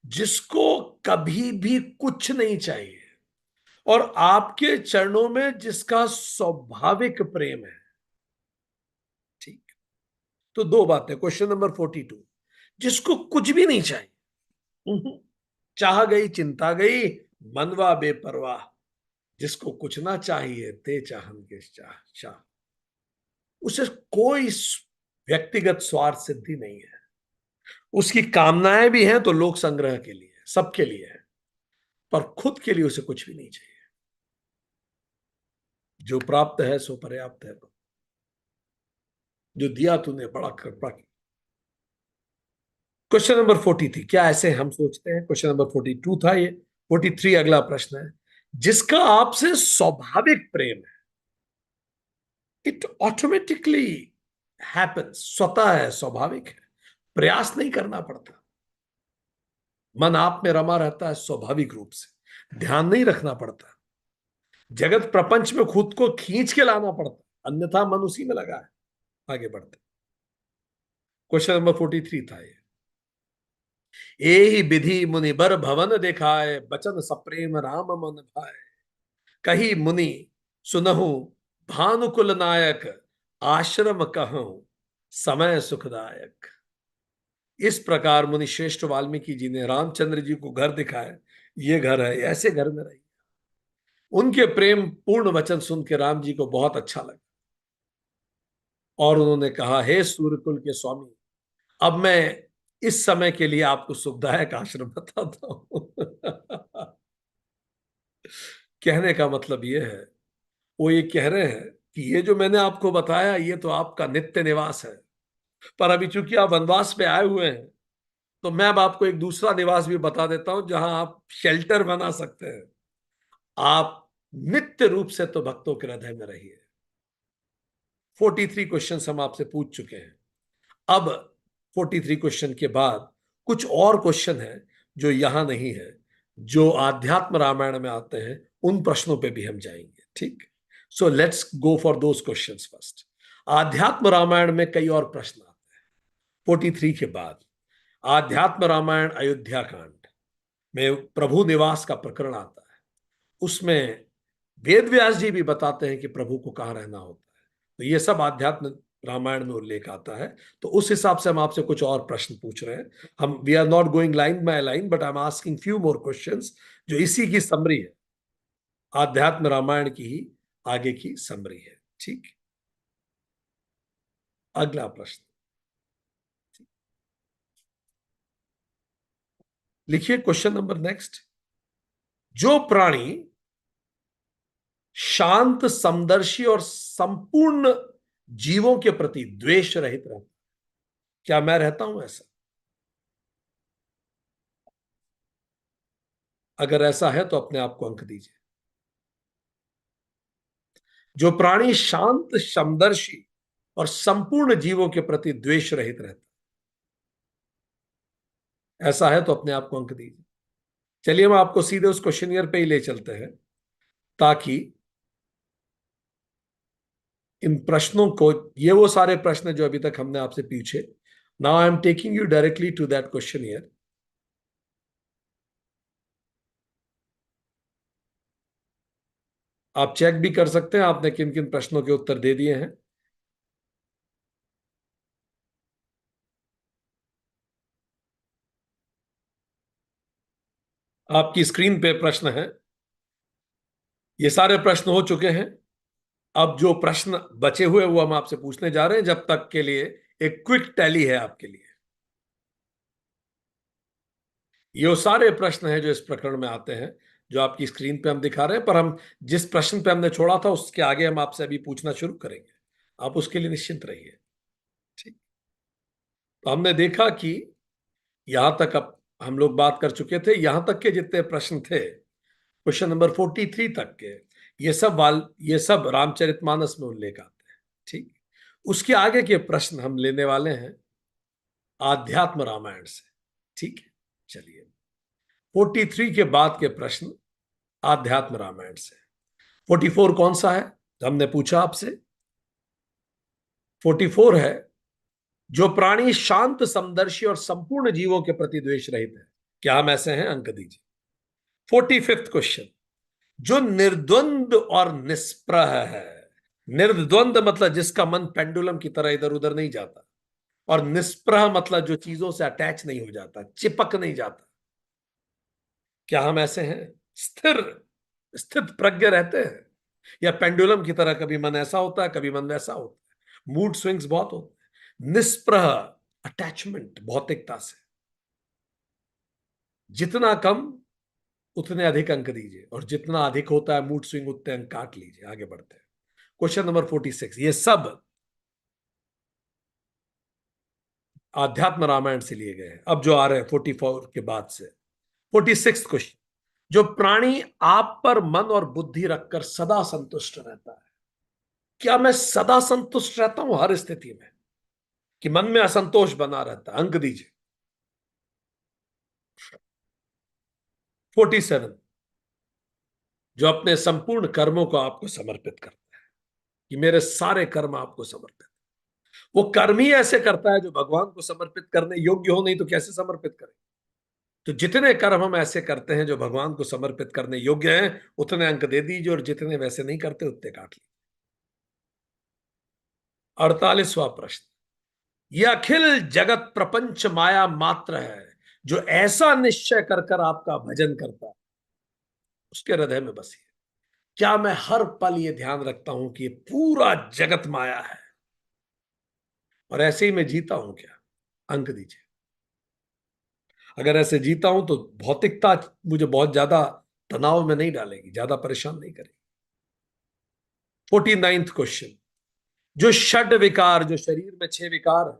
जिसको कभी भी कुछ नहीं चाहिए, और आपके चरणों में जिसका स्वाभाविक प्रेम है। ठीक। तो दो बातें, क्वेश्चन नंबर 42। जिसको कुछ भी नहीं चाहिए, चाह गई चिंता गई, मनवा बेपरवाह। जिसको कुछ ना चाहिए, ते चाहन के चाह चाह। उसे कोई व्यक्तिगत स्वार्थ सिद्धि नहीं है। उसकी कामनाएं भी हैं तो लोक संग्रह के लिए, सबके लिए है, पर खुद के लिए उसे कुछ भी नहीं चाहिए। जो प्राप्त है सो पर्याप्त है, जो दिया तूने बड़ा कृपा की। क्वेश्चन नंबर 40 थी क्या, ऐसे हम सोचते हैं? क्वेश्चन नंबर 42 था ये। 43 अगला प्रश्न है। जिसका आपसे स्वाभाविक प्रेम है, इट ऑटोमेटिकली हैपन्स, स्वतः है, स्वाभाविक है, प्रयास नहीं करना पड़ता। मन आप में रमा रहता है स्वाभाविक रूप से, ध्यान नहीं रखना पड़ता। जगत प्रपंच में खुद को खींच के लाना पड़ता, अन्यथा मन उसी में लगा है। आगे बढ़ते। क्वेश्चन नंबर 43 था ये। ए विधि मुनि बर भवन दिखाए, बचन सप्रेम राम मन भाए। कही मुनि सुनहु भानुकुल नायक, आश्रम कहूं समय सुखदायक। इस प्रकार मुनि श्रेष्ठ वाल्मीकि जी ने रामचंद्र जी को घर दिखाया, ये घर है, ऐसे घर में रही। उनके प्रेम पूर्ण वचन सुन के राम जी को बहुत अच्छा लगा, और उन्होंने कहा, हे सूर्यकुल के स्वामी, अब मैं इस समय के लिए आपको सुखदायक आश्रम बताता हूं। कहने का मतलब ये है, वो ये कह रहे हैं कि ये जो मैंने आपको बताया ये तो आपका नित्य निवास है, पर अभी चूंकि आप वनवास पे आए हुए हैं, तो मैं अब आपको एक दूसरा निवास भी बता देता हूं जहां आप शेल्टर बना सकते हैं। आप नित्य रूप से तो भक्तों के हृदय में रहिए। 43 क्वेश्चन हम आपसे पूछ चुके हैं। अब 43 क्वेश्चन के बाद कुछ और क्वेश्चन है जो यहां नहीं है, जो आध्यात्म रामायण में आते हैं, उन प्रश्नों पे भी हम जाएंगे। ठीक, so let's go for those questions first. आध्यात्म रामायण में कई और प्रश्न आते हैं 43 के बाद। आध्यात्म रामायण अयोध्या कांड में प्रभु निवास का प्रकरण आता है। उसमें वेद व्यास जी भी बताते हैं कि प्रभु को कहाँ रहना होता है। तो ये सब आध्यात्म रामायण में उल्लेख आता है। तो उस हिसाब से हम आपसे कुछ और प्रश्न पूछ रहे हैं। हम we are not going line by line, but I am asking few more questions जो इसी की समरी है, आध्यात्म रामायण की ही आगे की समरी है। ठीक, अगला प्रश्न लिखिए। Question number next. जो प्राणी शांत, समदर्शी और संपूर्ण जीवों के प्रति द्वेष रहित रहता, क्या मैं रहता हूं ऐसा? अगर ऐसा है तो अपने आप को अंक दीजिए। जो प्राणी शांत, समदर्शी और संपूर्ण जीवों के प्रति द्वेष रहित रहता, ऐसा है तो अपने आप को अंक दीजिए। चलिए हम आपको सीधे उस क्वेश्चनियर पे ही ले चलते हैं, ताकि इन प्रश्नों को, ये वो सारे प्रश्न जो अभी तक हमने आपसे पूछे, now I am taking you directly to that questionnaire. आप चेक भी कर सकते हैं आपने किन किन प्रश्नों के उत्तर दे दिए हैं। आपकी स्क्रीन पे प्रश्न है, ये सारे प्रश्न हो चुके हैं। अब जो प्रश्न बचे हुए वो हम आपसे पूछने जा रहे हैं, जब तक के लिए एक क्विक टैली है आपके लिए। ये वो सारे प्रश्न हैं जो इस प्रकरण में आते हैं, जो आपकी स्क्रीन पे हम दिखा रहे हैं, पर हम जिस प्रश्न पे हमने छोड़ा था उसके आगे हम आपसे अभी पूछना शुरू करेंगे। आप उसके लिए निश्चिंत रहिए। ठीक, तो हमने देखा कि यहां तक अब हम लोग बात कर चुके थे, यहां तक के जितने प्रश्न थे क्वेश्चन नंबर 43 तक के, ये सब रामचरितमानस में उल्लेख आते हैं। ठीक, उसके आगे के प्रश्न हम लेने वाले हैं आध्यात्म रामायण से। ठीक है, चलिए 43 के बाद के प्रश्न आध्यात्म रामायण से। 44 कौन सा है हमने पूछा आपसे? 44 है, जो प्राणी शांत, समदर्शी और संपूर्ण जीवों के प्रति द्वेष रहित है, क्या हम ऐसे हैं? अंक दीजिए। 45th क्वेश्चन, जो निर्द्वंद और निष्प्रह है। निर्द्वंद मतलब जिसका मन पेंडुलम की तरह इधर उधर नहीं जाता, और निष्प्रह मतलब जो चीजों से अटैच नहीं हो जाता, चिपक नहीं जाता। क्या हम ऐसे हैं? स्थिर, स्थित प्रज्ञ रहते हैं, या पेंडुलम की तरह कभी मन ऐसा होता है कभी मन वैसा होता है, मूड स्विंग्स बहुत होते हैं। निष्प्रह, अटैचमेंट भौतिकता से। जितना कम उतने अधिक अंक दीजिए, और जितना अधिक होता है मूड स्विंग उतने अंक काट लीजिए। आगे बढ़ते हैं। क्वेश्चन नंबर 46, ये सब आध्यात्म रामायण से लिए गए हैं। अब जो आ रहे हैं 44 के बाद से, 46 क्वेश्चन, जो प्राणी आप पर मन और बुद्धि रखकर सदा संतुष्ट रहता है, क्या मैं सदा संतुष्ट रहता हूं हर स्थिति में, कि मन में असंतोष बना रहता है? अंक दीजिए। 47, जो अपने संपूर्ण कर्मों को आपको समर्पित करता है, कि मेरे सारे कर्म आपको समर्पित। वो कर्म ही ऐसे करता है जो भगवान को समर्पित करने योग्य हो, नहीं तो कैसे समर्पित करें? तो जितने कर्म हम ऐसे करते हैं जो भगवान को समर्पित करने योग्य हैं, उतने अंक दे दीजिए, और जितने वैसे नहीं करते उतने काट लीजिए। 48वां प्रश्न, यह अखिल जगत प्रपंच माया मात्र है, जो ऐसा निश्चय कर कर आपका भजन करता है, उसके हृदय में बसी है। क्या मैं हर पल ये ध्यान रखता हूं कि ये पूरा जगत माया है, और ऐसे ही मैं जीता हूं क्या? अंक दीजिए। अगर ऐसे जीता हूं तो भौतिकता मुझे बहुत ज्यादा तनाव में नहीं डालेगी, ज्यादा परेशान नहीं करेगी। 49th क्वेश्चन, जो षड विकार, जो शरीर में 6 विकार है,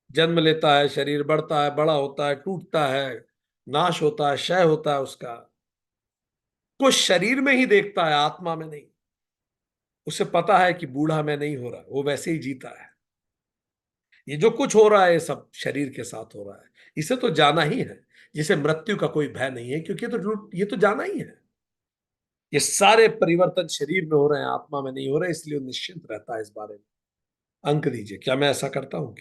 जन्म लेता है, शरीर बढ़ता है, बड़ा होता है, टूटता है, नाश होता है, क्षय होता है उसका, कुछ शरीर में ही देखता है, आत्मा में नहीं। उसे पता है कि बूढ़ा मैं नहीं हो रहा, वो वैसे ही जीता है। ये जो कुछ हो रहा है ये सब शरीर के साथ हो रहा है, इसे तो जाना ही है। जिसे मृत्यु का कोई भय नहीं है, क्योंकि ये तो जाना ही है। ये सारे परिवर्तन शरीर में हो रहे हैं, आत्मा में नहीं हो रहे, इसलिए वो निश्चिंत रहता है इस बारे में। अंक दीजिए, क्या मैं ऐसा करता हूं?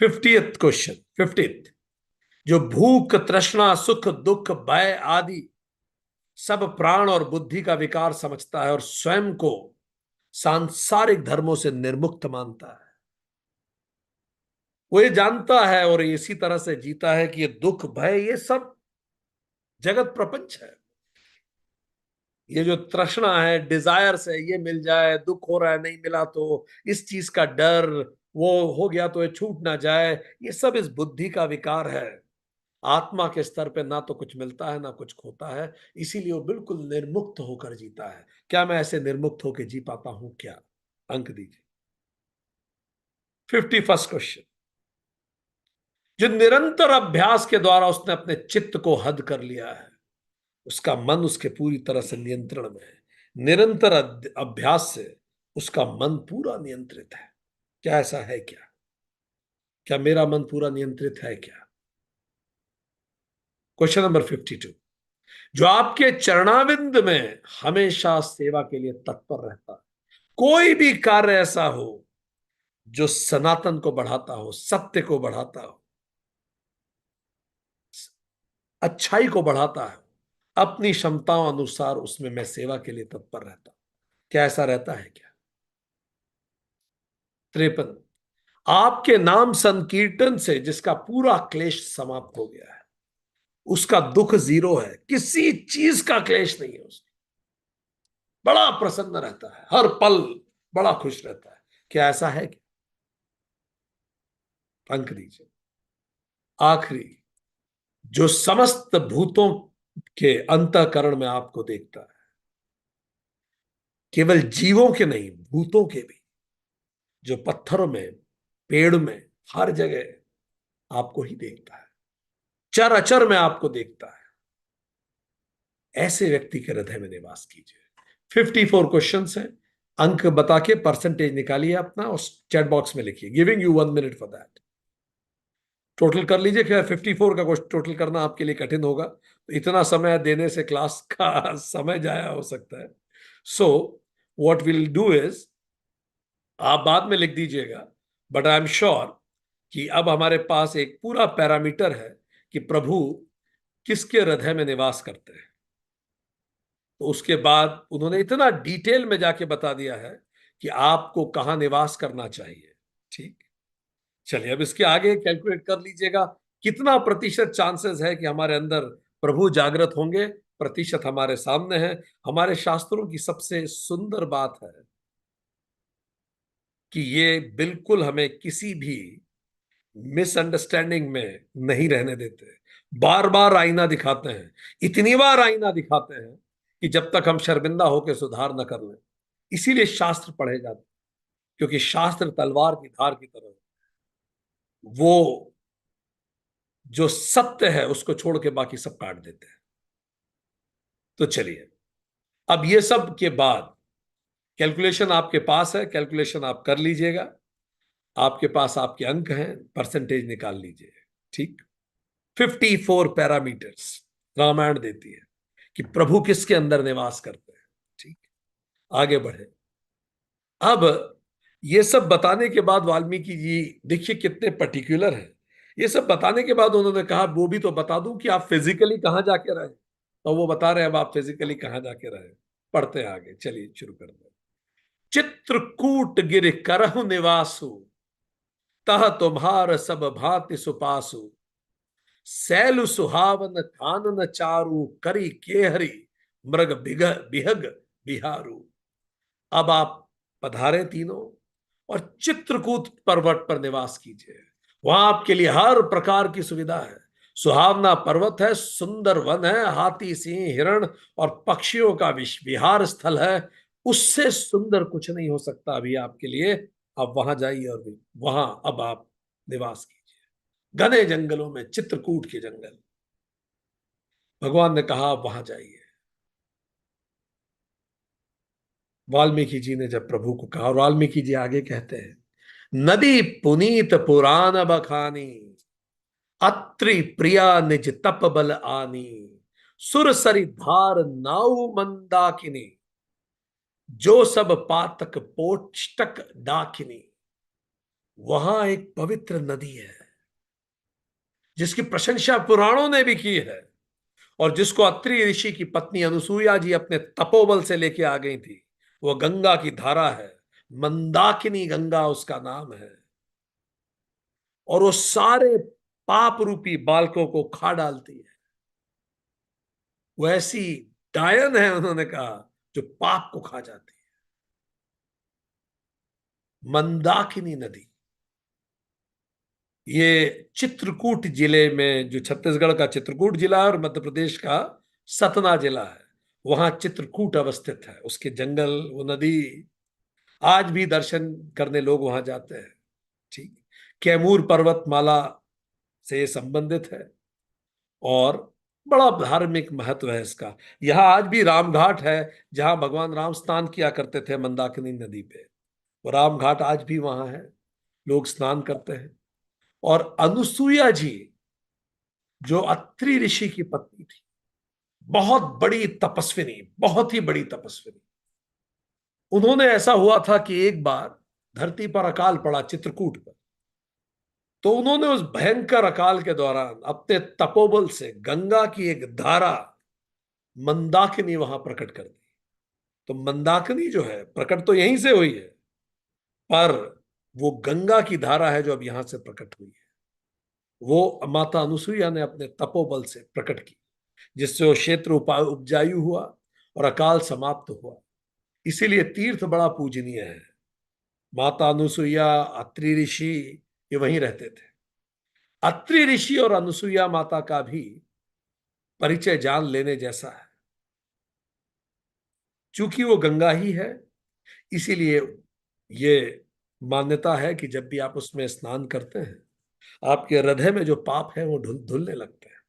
50th क्वेश्चन, 50th, जो भूख, तृष्णा, सुख, दुख, भय आदि सब प्राण और बुद्धि का विकार समझता है और स्वयं को सांसारिक धर्मों से निर्मुक्त मानता है, वो ये जानता है और इसी तरह से जीता है कि ये दुख, भय, ये सब जगत प्रपंच है। ये जो तृष्णा है, डिजायर्स है, ये मिल जाए, दुख हो रहा है नहीं मिला तो, इस चीज का डर, वो हो गया तो ये छूट ना जाए, ये सब इस बुद्धि का विकार है। आत्मा के स्तर पे ना तो कुछ मिलता है ना कुछ खोता है, इसीलिए वो बिल्कुल निर्मुक्त होकर जीता है। क्या मैं ऐसे निर्मुक्त होकर जी पाता हूं क्या? अंक दीजिए। 51st क्वेश्चन, जो निरंतर अभ्यास के द्वारा उसने अपने चित्त को हद कर लिया है, उसका मन उसके पूरी तरह से नियंत्रण में है। निरंतर अभ्यास से उसका मन पूरा नियंत्रित है। क्या ऐसा है क्या? क्या मेरा मन पूरा नियंत्रित है क्या? क्वेश्चन नंबर 52, जो आपके चरणाविंद में हमेशा सेवा के लिए तत्पर रहता है, कोई भी कार्य ऐसा हो जो सनातन को बढ़ाता हो, सत्य को बढ़ाता हो, अच्छाई को बढ़ाता है, अपनी क्षमताओं अनुसार उसमें मैं सेवा के लिए तत्पर रहता हूं। क्या ऐसा रहता है क्या? 53, आपके नाम संकीर्तन से जिसका पूरा क्लेश समाप्त हो गया है, उसका दुख जीरो है, किसी चीज का क्लेश नहीं है उसमें, बड़ा प्रसन्न रहता है, हर पल बड़ा खुश रहता है। क्या ऐसा है क्या? अंक दीजिए। आखिरी, जो समस्त भूतों के अंतःकरण में आपको देखता है, केवल जीवों के नहीं, भूतों के भी, जो पत्थरों में, पेड़ में, हर जगह आपको ही देखता है, चर अचर में आपको देखता है, ऐसे व्यक्ति के हृदय में निवास कीजिए। 54 क्वेश्चन हैं, अंक बता के परसेंटेज निकालिए अपना और चैट बॉक्स में लिखिए। Giving you 1 minute for that. Total कर लीजिए। क्या 54 का क्वेश्चन टोटल करना आपके लिए कठिन होगा, तो इतना समय देने से क्लास का समय जाया हो सकता है। So what will do is, आप बाद में लिख दीजिएगा, बट आई एम श्योर कि अब हमारे पास एक पूरा पैरामीटर है कि प्रभु किसके हृदय में निवास करते हैं। तो उसके बाद उन्होंने इतना डिटेल में जाके बता दिया है कि आपको कहां निवास करना चाहिए। ठीक, चलिए अब इसके आगे कैलकुलेट कर लीजिएगा, कितना प्रतिशत चांसेस है कि हमारे अंदर प्रभु जागृत होंगे। प्रतिशत हमारे सामने है। हमारे शास्त्रों की सबसे सुंदर बात है कि ये बिल्कुल हमें किसी भी मिसअंडरस्टैंडिंग में नहीं रहने देते। बार बार आईना दिखाते हैं, इतनी बार आईना दिखाते हैं कि जब तक हम शर्मिंदा होकर सुधार न कर लें, इसीलिए शास्त्र पढ़े जाते, क्योंकि शास्त्र तलवार की धार की तरह, वो जो सत्य है उसको छोड़ के बाकी सब काट देते हैं। तो चलिए, अब ये सब के बाद कैलकुलेशन आपके पास है, कैलकुलेशन आप कर लीजिएगा। आपके पास आपके अंक हैं, परसेंटेज निकाल लीजिए। ठीक। 54 पैरामीटर्स रामायण देती है कि प्रभु किसके अंदर निवास करते हैं। ठीक। आगे बढ़े। अब ये सब बताने के बाद वाल्मीकि जी देखिए कितने पर्टिकुलर हैं। ये सब बताने के बाद उन्होंने कहा वो भी तो बता दूं कि आप फिजिकली कहां जाके रहे। तो वो बता रहे हैं अब आप फिजिकली कहां जाके रहे। पढ़ते हैं आगे, चलिए शुरू करते हैं। चित्रकूट गिर करहु निवासु, तह तुम्हार सब भांति सुपासु, सैलु सुहावन कानन चारु, करी केहरी मृग बिहग बिहारू। अब आप पधारे तीनों और चित्रकूट पर्वत पर निवास कीजिए। वहां आपके लिए हर प्रकार की सुविधा है। सुहावना पर्वत है, सुंदर वन है, हाथी सिंह हिरण और पक्षियों का विहार स्थल है। उससे सुंदर कुछ नहीं हो सकता अभी आपके लिए। आप वहां जाइए और भी वहां अब आप निवास कीजिए, घने जंगलों में, चित्रकूट के जंगल। भगवान ने कहा आप वहां जाइए। वाल्मीकि जी ने जब प्रभु को कहा, और वाल्मीकि जी आगे कहते हैं, नदी पुनीत पुराण बखानी, अत्रि प्रिया निज तप बल आनी, सुर सरी धार नाउ मंदाकिनी, जो सब पातक पोष्टक डाकिनी। वहां एक पवित्र नदी है जिसकी प्रशंसा पुराणों ने भी की है, और जिसको अत्रि ऋषि की पत्नी अनुसुईया जी अपने तपोबल से लेके आ गई थी। वो गंगा की धारा है, मंदाकिनी गंगा उसका नाम है। और वो सारे पाप रूपी बालकों को खा डालती है। वो ऐसी डायन है, उन्होंने कहा, जो पाप को खा जाती है। मंदाकिनी नदी ये चित्रकूट जिले में, जो छत्तीसगढ़ का चित्रकूट जिला है और मध्य प्रदेश का सतना जिला है, वहां चित्रकूट अवस्थित है। उसके जंगल, वो नदी, आज भी दर्शन करने लोग वहां जाते हैं। ठीक। कैमूर पर्वतमाला से संबंधित है, और बड़ा धार्मिक महत्व है इसका। यहां आज भी रामघाट है, जहां भगवान राम स्नान किया करते थे मंदाकिनी नदी पे। वो रामघाट आज भी वहां है, लोग स्नान करते हैं। और अनुसुईया जी, जो अत्रि ऋषि की पत्नी थी, बहुत बड़ी तपस्विनी, बहुत ही बड़ी तपस्विनी। उन्होंने, ऐसा हुआ था कि एक बार धरती पर अकाल पड़ा चित्रकूट पर। तो उन्होंने उस भयंकर अकाल के दौरान अपने तपोबल से गंगा की एक धारा मंदाकिनी वहां प्रकट कर दी। तो मंदाकिनी जो है प्रकट तो यहीं से हुई है, पर वो गंगा की धारा है जो अब यहां से प्रकट हुई है। वो माता अनुसुईया ने अपने तपोबल से प्रकट की, जिससे वो क्षेत्र उपजायु हुआ और अकाल समाप्त हुआ। इसीलिए तीर्थ बड़ा पूजनीय है। माता अनुसुईया, अत्रि ऋषि, ये वहीं रहते थे। अत्रि ऋषि और अनुसुईया माता का भी परिचय जान लेने जैसा है। चूंकि वो गंगा ही है, इसीलिए ये मान्यता है कि जब भी आप उसमें स्नान करते हैं, आपके हृदय में जो पाप है वो धुलने लगते हैं।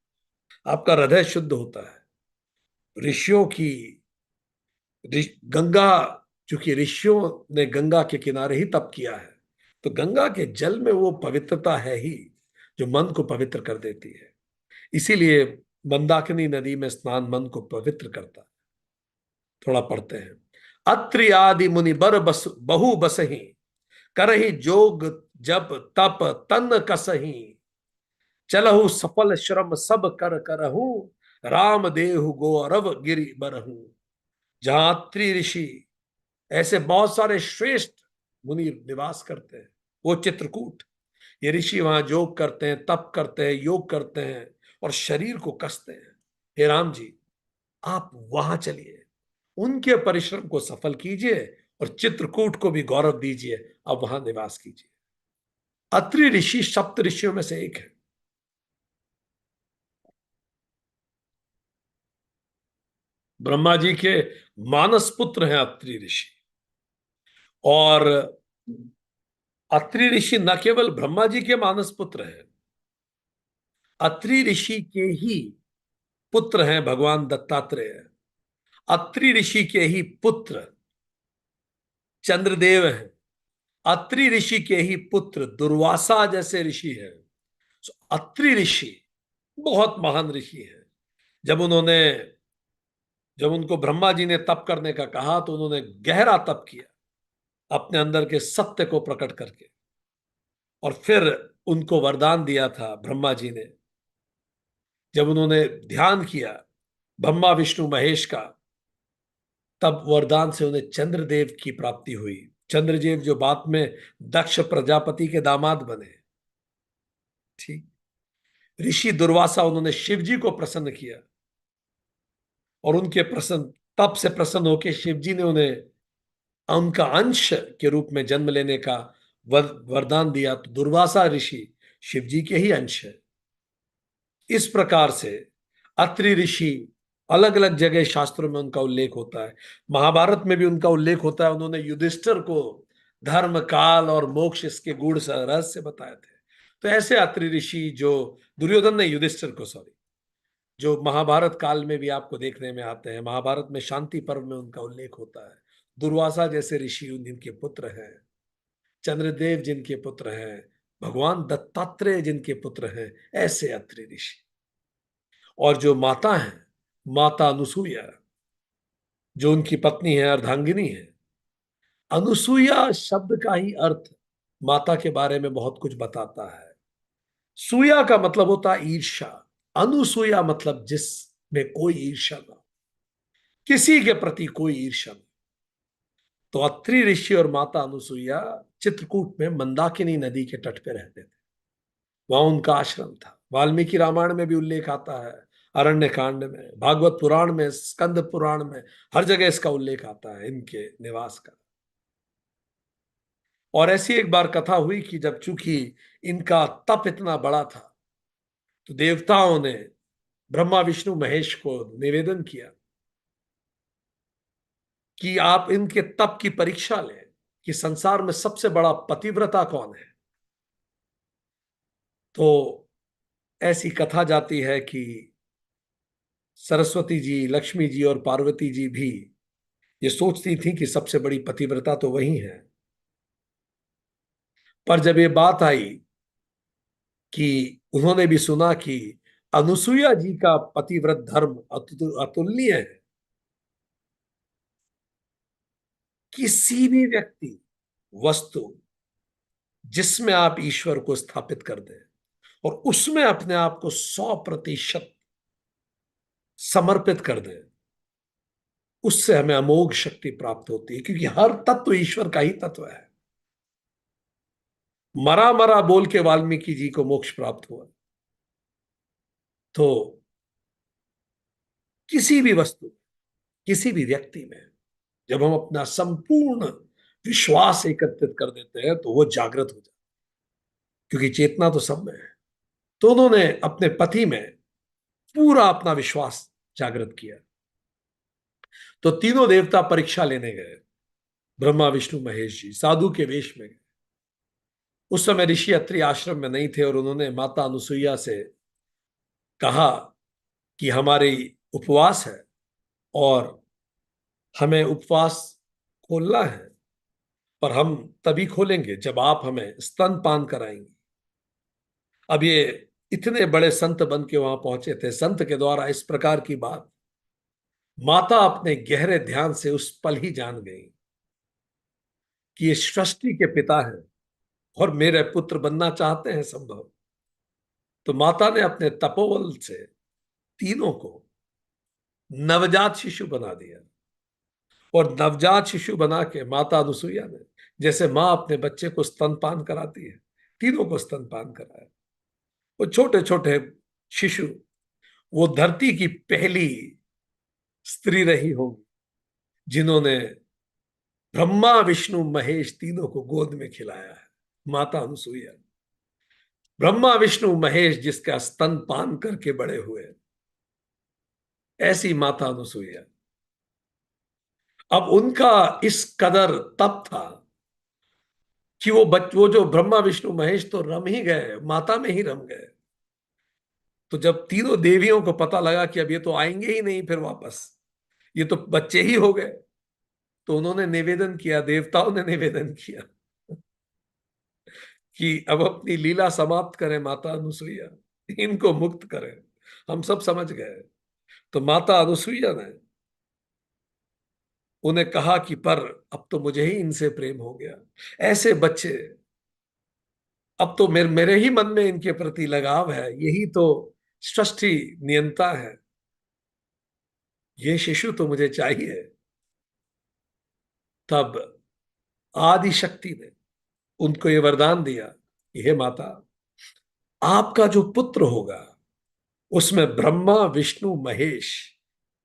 आपका हृदय शुद्ध होता है। ऋषियों की गंगा, चूंकि ऋषियों ने गंगा के किनारे ही तप किया है, तो गंगा के जल में वो पवित्रता है ही जो मन को पवित्र कर देती है। इसीलिए मंदाकिनी नदी में स्नान मन को पवित्र करता है। थोड़ा पढ़ते हैं। अत्रि आदि मुनि बर बस बहु बसही, करही जोग जप तप तन कसही, चलहु सफल श्रम सब कर करहु, राम देहु गौरव गिरि बरहु। जहां अत्रि ऋषि, ऐसे बहुत सारे श्रेष्ठ मुनि निवास करते हैं, वो चित्रकूट। ये ऋषि वहां जोग करते हैं, तप करते हैं, योग करते हैं और शरीर को कसते हैं। हे राम जी, आप वहां चलिए, उनके परिश्रम को सफल कीजिए और चित्रकूट को भी गौरव दीजिए। अब वहां निवास कीजिए। अत्रि ऋषि सप्त ऋषियों में से एक है। ब्रह्मा जी के मानस पुत्र हैं अत्रि ऋषि। और अत्रि ऋषि न केवल ब्रह्मा जी के मानस पुत्र हैं, अत्रि ऋषि के ही पुत्र हैं भगवान दत्तात्रेय। अत्रि ऋषि के ही पुत्र चंद्रदेव हैं। अत्रि ऋषि के ही पुत्र दुर्वासा जैसे ऋषि हैं। अत्रि ऋषि बहुत महान ऋषि हैं। जब उन्होंने जब उनको ब्रह्मा जी ने तप करने का कहा तो उन्होंने गहरा तप किया अपने अंदर के सत्य को प्रकट करके, और फिर उनको वरदान दिया था ब्रह्मा जी ने। जब उन्होंने ध्यान किया ब्रह्मा विष्णु महेश का, तब वरदान से उन्हें चंद्रदेव की प्राप्ति हुई। चंद्रदेव जो बाद में दक्ष प्रजापति के दामाद बने। ठीक। ऋषि दुर्वासा, उन्होंने शिव जी को प्रसन्न किया, और उनके प्रसन्न तप से प्रसन्न होकर शिव जी ने उन्हें उनका अंश के रूप में जन्म लेने का वरदान दिया। तो दुर्वासा ऋषि शिव जी के ही अंश है। इस प्रकार से अत्रि ऋषि अलग अलग जगह शास्त्रों में उनका उल्लेख होता है। महाभारत में भी उनका उल्लेख होता है। उन्होंने युधिष्ठिर को धर्म काल और मोक्ष इसके गूढ़ रहस्य बताए थे। तो ऐसे अत्रि ऋषि जो दुर्योधन ने युधिष्ठिर को, सॉरी, जो महाभारत काल में भी आपको देखने में आते हैं। महाभारत में शांति पर्व में उनका उल्लेख होता है। दुर्वासा जैसे ऋषि जिनके पुत्र हैं, चंद्रदेव जिनके पुत्र हैं, भगवान दत्तात्रेय जिनके पुत्र हैं, ऐसे अत्रि ऋषि। और जो माता है, माता अनुसुईया, जो उनकी पत्नी है, अर्धांगिनी है। अनुसुईया शब्द का ही अर्थ माता के बारे में बहुत कुछ बताता है। सूया का मतलब होता है ईर्ष्या। अनुसूया मतलब जिसमें कोई ईर्ष्या ना हो, किसी के प्रति कोई ईर्ष्या नहीं। तो अत्रि ऋषि और माता अनुसुईया चित्रकूट में मंदाकिनी नदी के तट पे रहते थे। वहां उनका आश्रम था। वाल्मीकि रामायण में भी उल्लेख आता है, अरण्य कांड में, भागवत पुराण में, स्कंद पुराण में, हर जगह इसका उल्लेख आता है इनके निवास का। और ऐसी एक बार कथा हुई कि जब चूंकि इनका तप इतना बड़ा था, तो देवताओं ने ब्रह्मा विष्णु महेश को निवेदन किया कि आप इनके तप की परीक्षा लें कि संसार में सबसे बड़ा पतिव्रता कौन है। तो ऐसी कथा जाती है कि सरस्वती जी, लक्ष्मी जी और पार्वती जी भी ये सोचती थी कि सबसे बड़ी पतिव्रता तो वही है। पर जब ये बात आई कि उन्होंने भी सुना कि अनुसुईया जी का पतिव्रत धर्म अतुलनीय है, किसी भी व्यक्ति, वस्तु जिसमें आप ईश्वर को स्थापित कर दें और उसमें अपने आप को 100% समर्पित कर दें, उससे हमें अमोघ शक्ति प्राप्त होती है, क्योंकि हर तत्व ईश्वर का ही तत्व है। मरा मरा बोल के वाल्मीकि जी को मोक्ष प्राप्त हुआ। तो किसी भी वस्तु, किसी भी व्यक्ति में जब हम अपना संपूर्ण विश्वास एकत्रित कर देते हैं तो वो जागृत हो जाता है, क्योंकि चेतना तो सब में है। तो उन्होंने अपने पति में पूरा अपना विश्वास जागृत किया। तो तीनों देवता परीक्षा लेने गए। ब्रह्मा विष्णु महेश जी साधु के वेश में गए। उस समय ऋषि अत्रि आश्रम में नहीं थे, और उन्होंने माता अनुसुईया से कहा कि हमारी उपवास है और हमें उपवास खोलना है, पर हम तभी खोलेंगे जब आप हमें स्तनपान कराएंगे। अब ये इतने बड़े संत बन के वहां पहुंचे थे। संत के द्वारा इस प्रकार की बात माता अपने गहरे ध्यान से उस पल ही जान गई कि ये सृष्टि के पिता हैं और मेरे पुत्र बनना चाहते हैं संभव। तो माता ने अपने तपोबल से तीनों को नवजात शिशु बना दिया। और नवजात शिशु बना के माता अनुसुईया ने, जैसे माँ अपने बच्चे को स्तनपान कराती है, तीनों को स्तनपान कराया। वो छोटे छोटे शिशु, वो धरती की पहली स्त्री रही होगी जिन्होंने ब्रह्मा विष्णु महेश तीनों को गोद में खिलाया है, माता अनुसुईया। ब्रह्मा विष्णु महेश जिसका स्तनपान करके बड़े हुए, ऐसी माता अनुसुईया। अब उनका इस कदर तप था कि वो जो ब्रह्मा विष्णु महेश तो रम ही गए, माता में ही रम गए। तो जब तीनों देवियों को पता लगा कि अब ये तो आएंगे ही नहीं फिर वापस, ये तो बच्चे ही हो गए, तो उन्होंने निवेदन किया, देवताओं ने निवेदन किया कि अब अपनी लीला समाप्त करें माता अनुसुईया, इनको मुक्त करें। हम सब समझ गए। तो माता अनुसुईया ने उन्हें कहा कि पर अब तो मुझे ही इनसे प्रेम हो गया, ऐसे बच्चे, अब तो मेरे ही मन में इनके प्रति लगाव है, यही तो सृष्टि नियंता है, ये शिशु तो मुझे चाहिए। तब आदि शक्ति ने उनको ये वरदान दिया कि हे माता, आपका जो पुत्र होगा उसमें ब्रह्मा विष्णु महेश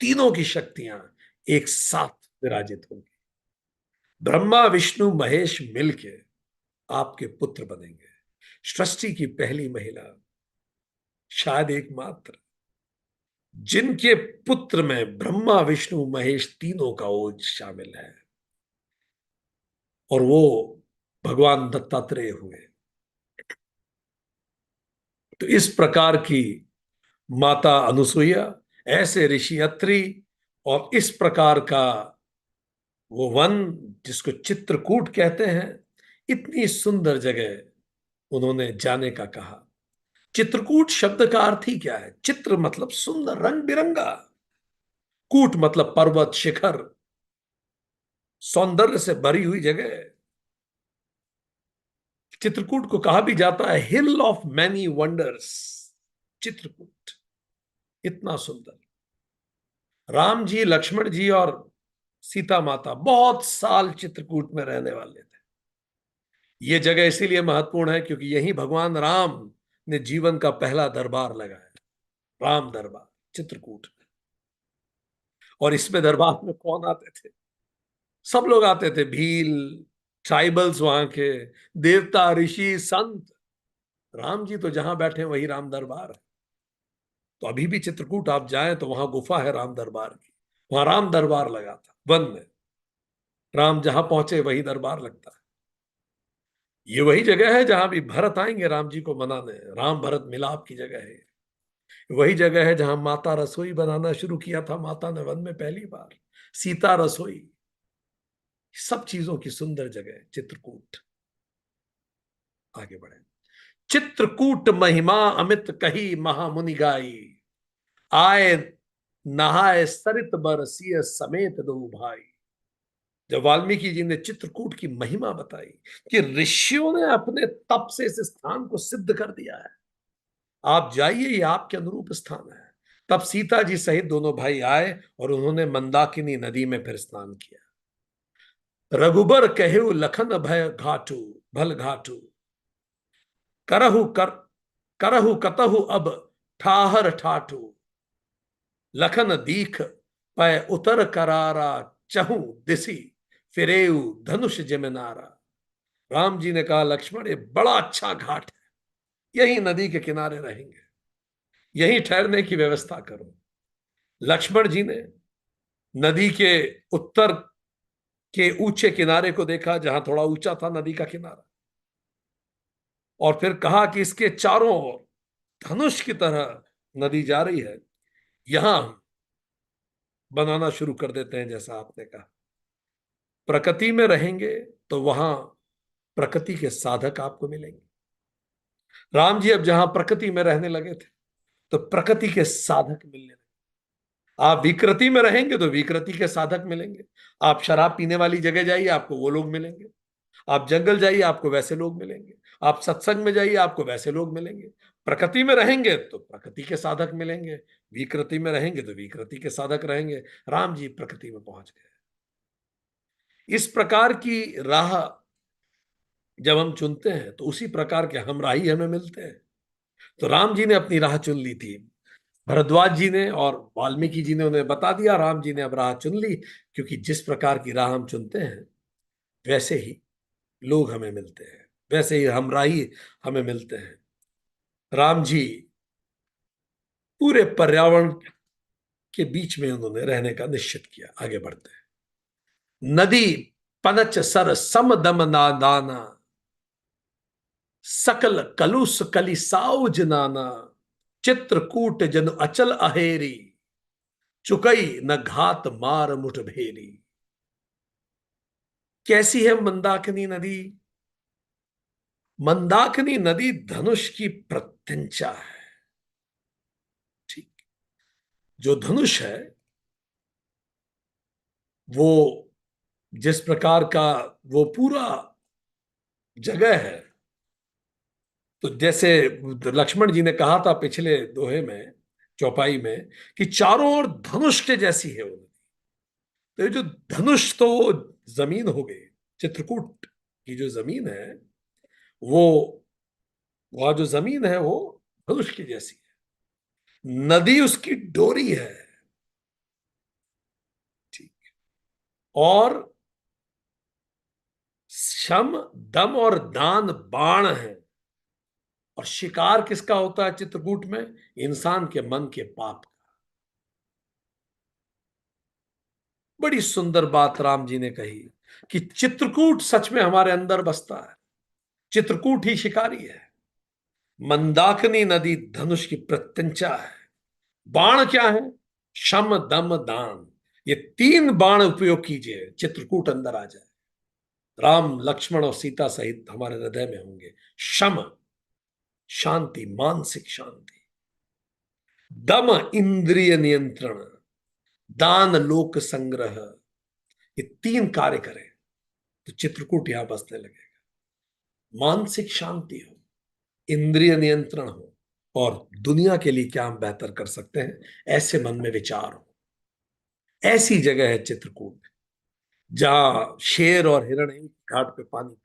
तीनों की शक्तियां एक साथ विराजित होंगी। ब्रह्मा विष्णु महेश मिलके आपके पुत्र बनेंगे, सृष्टि की पहली महिला, शायद एकमात्र, जिनके पुत्र में ब्रह्मा विष्णु महेश तीनों का ओज शामिल है, और वो भगवान दत्तात्रेय हुए। तो इस प्रकार की माता अनुसुईया, ऐसे ऋषि अत्रि, और इस प्रकार का वो वन जिसको चित्रकूट कहते हैं, इतनी सुंदर जगह उन्होंने जाने का कहा। चित्रकूट शब्द का अर्थ ही क्या है? चित्र मतलब सुंदर, रंग बिरंगा, कूट मतलब पर्वत शिखर, सौंदर्य से भरी हुई जगह। चित्रकूट को कहा भी जाता है हिल ऑफ मैनी वंडर्स। चित्रकूट इतना सुंदर। राम जी, लक्ष्मण जी और सीता माता बहुत साल चित्रकूट में रहने वाले थे। यह जगह इसीलिए महत्वपूर्ण है क्योंकि यही भगवान राम ने जीवन का पहला दरबार लगाया, राम दरबार चित्रकूट में। और इसमें दरबार में कौन आते थे? सब लोग आते थे, भील, ट्राइबल्स वहां के, देवता ऋषि संत। राम जी तो जहां बैठे वही राम दरबार है। तो अभी भी चित्रकूट आप जाएं तो वहां गुफा है राम दरबार की, वहां राम दरबार लगा था वन में। राम जहां पहुंचे वही दरबार लगता है। ये वही जगह है जहां भी भरत आएंगे राम जी को मनाने, राम भरत मिलाप की जगह है। वही जगह है जहां माता रसोई बनाना शुरू किया था, माता ने वन में पहली बार, सीता रसोई। सब चीजों की सुंदर जगह चित्रकूट। आगे बढ़े। चित्रकूट महिमा अमित कही महामुनि गाई, आए नहाए सरित बरसिय समेत दो भाई। जब वाल्मीकि जी ने चित्रकूट की महिमा बताई कि ऋषियों ने अपने तप से इस स्थान को सिद्ध कर दिया है, आप जाइए, ये आपके अनुरूप स्थान है। तब सीता जी सहित दोनों भाई आए और उन्होंने मंदाकिनी नदी में फिर स्नान किया। रघुबर कहेउ लखन भय घाटू, भल घाटू, करहु कर करहु कतहु अब ठाहर ठाठू, लखन दीख पै उतर करारा, चहु दिसी फिरेऊ धनुष जमनारा। राम जी ने कहा, लक्ष्मण ये बड़ा अच्छा घाट है, यही नदी के किनारे रहेंगे, यही ठहरने की व्यवस्था करो। लक्ष्मण जी ने नदी के उत्तर के ऊंचे किनारे को देखा, जहां थोड़ा ऊंचा था नदी का किनारा, और फिर कहा कि इसके चारों ओर धनुष की तरह नदी जा रही है, यहां बनाना शुरू कर देते हैं। जैसा आपने कहा, प्रकृति में रहेंगे तो वहां प्रकृति के साधक आपको मिलेंगे। राम जी अब जहां प्रकृति में रहने लगे थे तो प्रकृति के साधक मिलने लगे। आप विकृति में रहेंगे तो विकृति के साधक मिलेंगे। आप शराब पीने वाली जगह जाइए, आपको वो लोग मिलेंगे। आप जंगल जाइए, आपको वैसे लोग मिलेंगे। आप सत्संग में जाइए, आपको वैसे लोग मिलेंगे। प्रकृति में रहेंगे तो प्रकृति के साधक मिलेंगे, विकृति में रहेंगे तो विकृति के साधक रहेंगे। राम जी प्रकृति में पहुंच गए। इस प्रकार की राह जब हम चुनते हैं तो उसी प्रकार के हमराही हमें मिलते हैं। तो राम जी ने अपनी राह चुन ली थी, भरद्वाज जी ने और वाल्मीकि जी ने उन्हें बता दिया, राम जी ने अब राह चुन ली। क्योंकि जिस प्रकार की राह हम चुनते हैं वैसे ही लोग हमें मिलते हैं, वैसे ही हमराही हमें मिलते हैं। राम जी पूरे पर्यावरण के बीच में उन्होंने रहने का निश्चित किया। आगे बढ़ते हैं। नदी पनच सर सम दम नादाना, सकल कलुष कलिसाऊ जनाना, चित्रकूट जन अचल अहेरी, चुकई न घात मार मुठ भेरी। कैसी है मंदाकिनी नदी? मंदाकिनी नदी धनुष की प्रत्यंचा है। ठीक। जो धनुष है वो जिस प्रकार का वो पूरा जगह है, तो जैसे लक्ष्मण जी ने कहा था पिछले दोहे में, चौपाई में, कि चारों ओर धनुष के जैसी है वो नदी। तो ये जो धनुष तो वो जमीन हो गई, चित्रकूट की जो जमीन है वो, वहां जो जमीन है वो धनुष की जैसी है, नदी उसकी डोरी है। ठीक। और शम दम और दान बाण है। और शिकार किसका होता है चित्रकूट में? इंसान के मन के पाप का। बड़ी सुंदर बात राम जी ने कही कि चित्रकूट सच में हमारे अंदर बसता है, चित्रकूट ही शिकारी है। मंदाकिनी नदी धनुष की प्रत्यंचा है। बाण क्या है? शम दम दान। ये तीन बाण उपयोग कीजिए, चित्रकूट अंदर आ जाए। राम लक्ष्मण और सीता सहित हमारे हृदय में होंगे। शम शांति, मानसिक शांति। दम इंद्रिय नियंत्रण। दान लोक संग्रह। ये तीन कार्य करें तो चित्रकूट यहां बसने लगेगा। मानसिक शांति हो, इंद्रिय नियंत्रण हो, और दुनिया के लिए क्या हम बेहतर कर सकते हैं ऐसे मन में विचार हो, ऐसी जगह है चित्रकूट, जहां शेर और हिरण एक घाट पे पानी।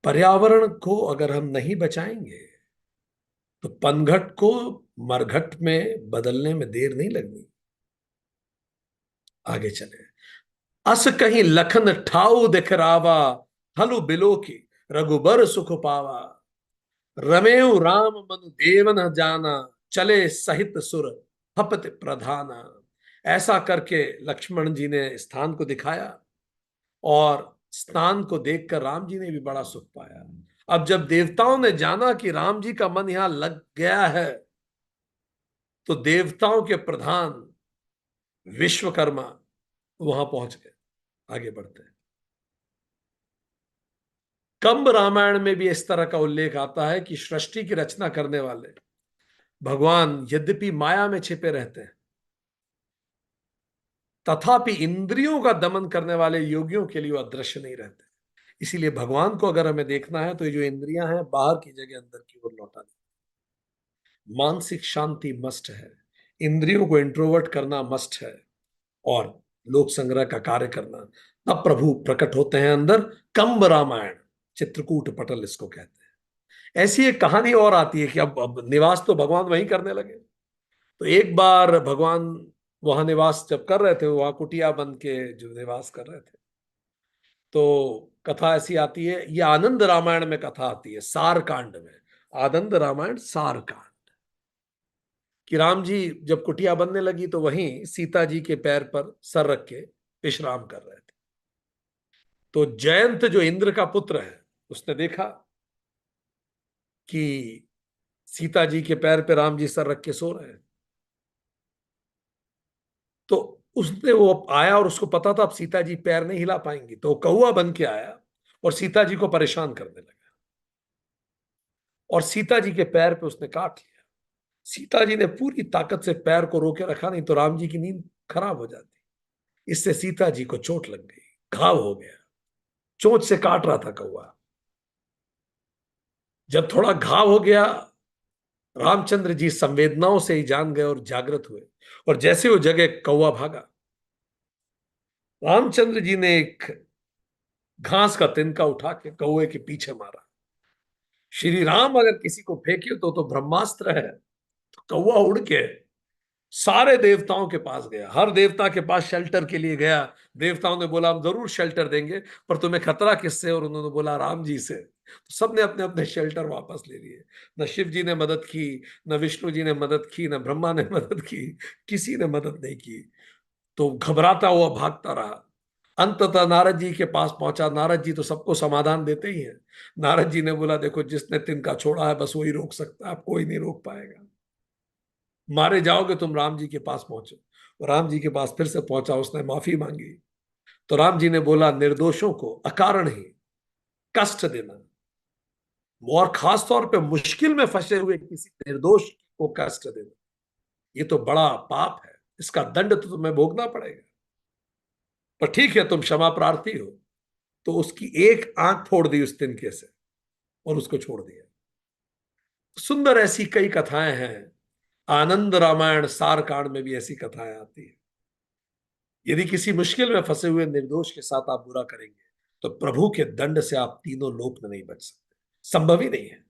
पर्यावरण को अगर हम नहीं बचाएंगे तो पनघट को मरघट में बदलने में देर नहीं लगनी। आगे चले। अस कहीं लखन ठाऊ दिखरावा, हलु बिलो की रघुबर सुख पावा। रमेऊ राम मनु देवन जाना, चले सहित सुर हपत प्रधाना। ऐसा करके लक्ष्मण जी ने स्थान को दिखाया, और स्थान को देखकर राम जी ने भी बड़ा सुख पाया। अब जब देवताओं ने जाना कि राम जी का मन यहां लग गया है, तो देवताओं के प्रधान विश्वकर्मा वहां पहुंच गए। आगे बढ़ते हैं। कंब रामायण में भी इस तरह का उल्लेख आता है कि सृष्टि की रचना करने वाले भगवान यद्यपि माया में छिपे रहते हैं, तथापि इंद्रियों का दमन करने वाले योगियों के लिए वो अदृश्य नहीं रहते। इसीलिए भगवान को अगर हमें देखना है तो ये जो इंद्रियां हैं बाहर की जगह अंदर की ओर लौटा दी। मानसिक शांति मस्ट है, इंद्रियों को इंट्रोवर्ट करना मस्ट है, और लोक संग्रह का कार्य करना। तब प्रभु प्रकट होते हैं अंदर। कंब रामायण, चित्रकूट पटल इसको कहते हैं। ऐसी एक कहानी और आती है कि अब निवास तो भगवान वहीं करने लगे। तो एक बार भगवान वहां निवास जब कर रहे थे, वहां कुटिया बन के जो निवास कर रहे थे, तो कथा ऐसी आती है, ये आनंद रामायण में कथा आती है, सार कांड में। आनंद रामायण सार कांड, कि राम जी जब कुटिया बनने लगी तो वहीं सीता जी के पैर पर सर रख के विश्राम कर रहे थे। तो जयंत जो इंद्र का पुत्र है, उसने देखा कि सीता जी के पैर पे राम जी सर रख के सो रहे हैं। तो उसने वो आया, और उसको पता था अब सीता जी पैर नहीं हिला पाएंगी, तो वो कौआ बन के आया और सीता जी को परेशान करने लगा, और सीता जी के पैर पे उसने काट लिया। सीता जी ने पूरी ताकत से पैर को रोके रखा, नहीं तो राम जी की नींद खराब हो जाती। इससे सीता जी को चोट लग गई, घाव हो गया। चोट से काट रहा था कौआ। जब थोड़ा घाव हो गया, रामचंद्र जी संवेदनाओं से ही जान गए और जागृत हुए, और जैसे वो जगह कौवा भागा, रामचंद्र जी ने एक घास का तिनका उठा के कौए के पीछे मारा। श्री राम अगर किसी को फेंके तो ब्रह्मास्त्र है। तो कौवा उड़ के सारे देवताओं के पास गया, हर देवता के पास शेल्टर के लिए गया। देवताओं ने बोला हम जरूर शेल्टर देंगे, पर तुम्हें खतरा किससे? और उन्होंने बोला राम जी से। तो सबने अपने अपने शेल्टर वापस ले लिए। न शिव जी ने मदद की, न विष्णु जी ने मदद की, न ब्रह्मा ने मदद की, किसी ने मदद नहीं की। तो घबराता हुआ भागता रहा। अंततः नारद जी के पास पहुंचा। नारद जी तो सबको समाधान देते ही हैं। नारद जी ने बोला, देखो जिसने तिनका छोड़ा है बस वही रोक सकता है, आप कोई नहीं रोक पाएगा। मारे जाओगे तुम राम जी के पास पहुंचो। और राम जी के पास फिर से पहुंचा, उसने माफी मांगी। तो राम जी ने बोला, निर्दोषों को अकारण ही कष्ट देना, और खास तौर पे मुश्किल में फंसे हुए किसी निर्दोष को कष्ट देना, ये तो बड़ा पाप है, इसका दंड तो तुम्हें भोगना पड़ेगा। पर ठीक है, तुम क्षमा प्रार्थी हो। तो उसकी एक आंख फोड़ दी उस तिनके से और उसको छोड़ दिया। सुंदर ऐसी कई कथाएं हैं। आनंद रामायण सार कांड में भी ऐसी कथाएं आती है। यदि किसी मुश्किल में फंसे हुए निर्दोष के साथ आप बुरा करेंगे तो प्रभु के दंड से आप तीनों लोक में नहीं बच सकते, संभव ही नहीं है।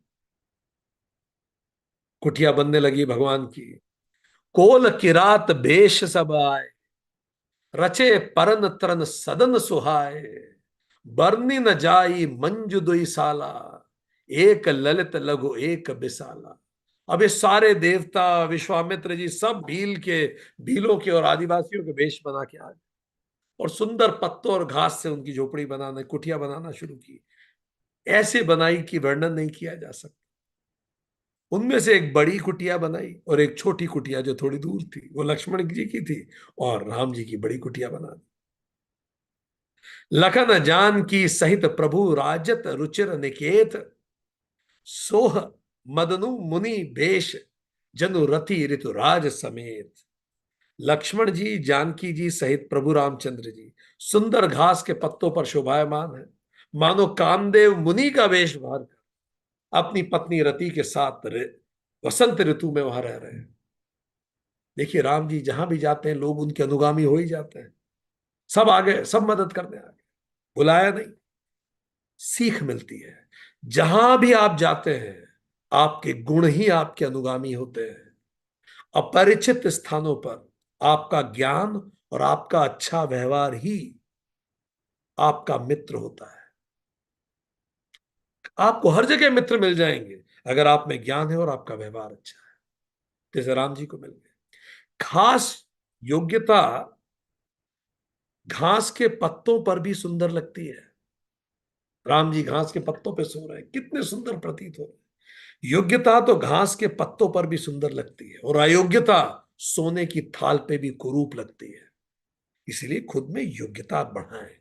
कुटिया बनने लगी भगवान की। कोल किरात बेश सब आए, रचे परन तरन सदन सुहाए, बरनी न जाई मंजु दुई साला, एक ललित लघु एक बिसाला। अब ये सारे देवता, विश्वामित्र जी सब भीलों के और आदिवासियों के वेश बना के आ गए और सुंदर पत्तों और घास से उनकी झोपड़ी बनाना, कुटिया बनाना शुरू की। ऐसे बनाई कि वर्णन नहीं किया जा सकता। उनमें से एक बड़ी कुटिया बनाई और एक छोटी कुटिया जो थोड़ी दूर थी, वो लक्ष्मण जी की थी, और राम जी की बड़ी कुटिया बना दी। लखन जान की सहित प्रभु राजत रुचिर निकेत, सोह मदनु मुनि भेष, जनु रति ऋतुराज समेत। लक्ष्मण जी, जानकी जी सहित प्रभु रामचंद्र जी सुंदर घास के पत्तों पर शोभायमान है, मानो कामदेव मुनि का वेश धार कर अपनी पत्नी रति के साथ वसंत ऋतु में वहां रह रहे हैं। देखिए, राम जी जहां भी जाते हैं लोग उनके अनुगामी हो ही जाते हैं। सब आगे, सब मदद करने आगे, बुलाया नहीं। सीख मिलती है, जहां भी आप जाते हैं आपके गुण ही आपके अनुगामी होते हैं। अपरिचित स्थानों पर आपका ज्ञान और आपका अच्छा व्यवहार ही आपका मित्र होता है। आपको हर जगह मित्र मिल जाएंगे अगर आप में ज्ञान है और आपका व्यवहार अच्छा है। जैसे राम जी को मिल गए। खास योग्यता घास के पत्तों पर भी सुंदर लगती है। राम जी घास के पत्तों पे सो रहे हैं, कितने सुंदर प्रतीत हो रहे हैं। योग्यता तो घास के पत्तों पर भी सुंदर लगती है, और अयोग्यता सोने की थाल पे भी कुरूप लगती है। इसलिए खुद में योग्यता बढ़ाएं।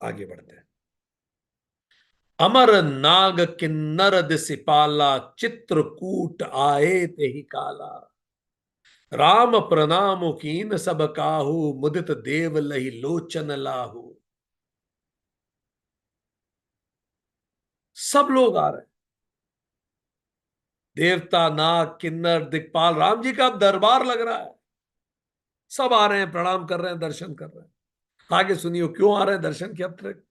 आगे बढ़ते हैं। अमर नाग किन्नर दिसिपाला, चित्रकूट आए ते ही काला, राम प्रणाम कीन सब काहू, मुदित देव लही लोचन लाहू। सब लोग आ रहे हैं, देवता, नाग, किन्नर, दिक्पाल, राम जी का अब दरबार लग रहा है। सब आ रहे हैं, प्रणाम कर रहे हैं, दर्शन कर रहे हैं। आगे सुनियो क्यों आ रहे हैं दर्शन के अतिरिक्त।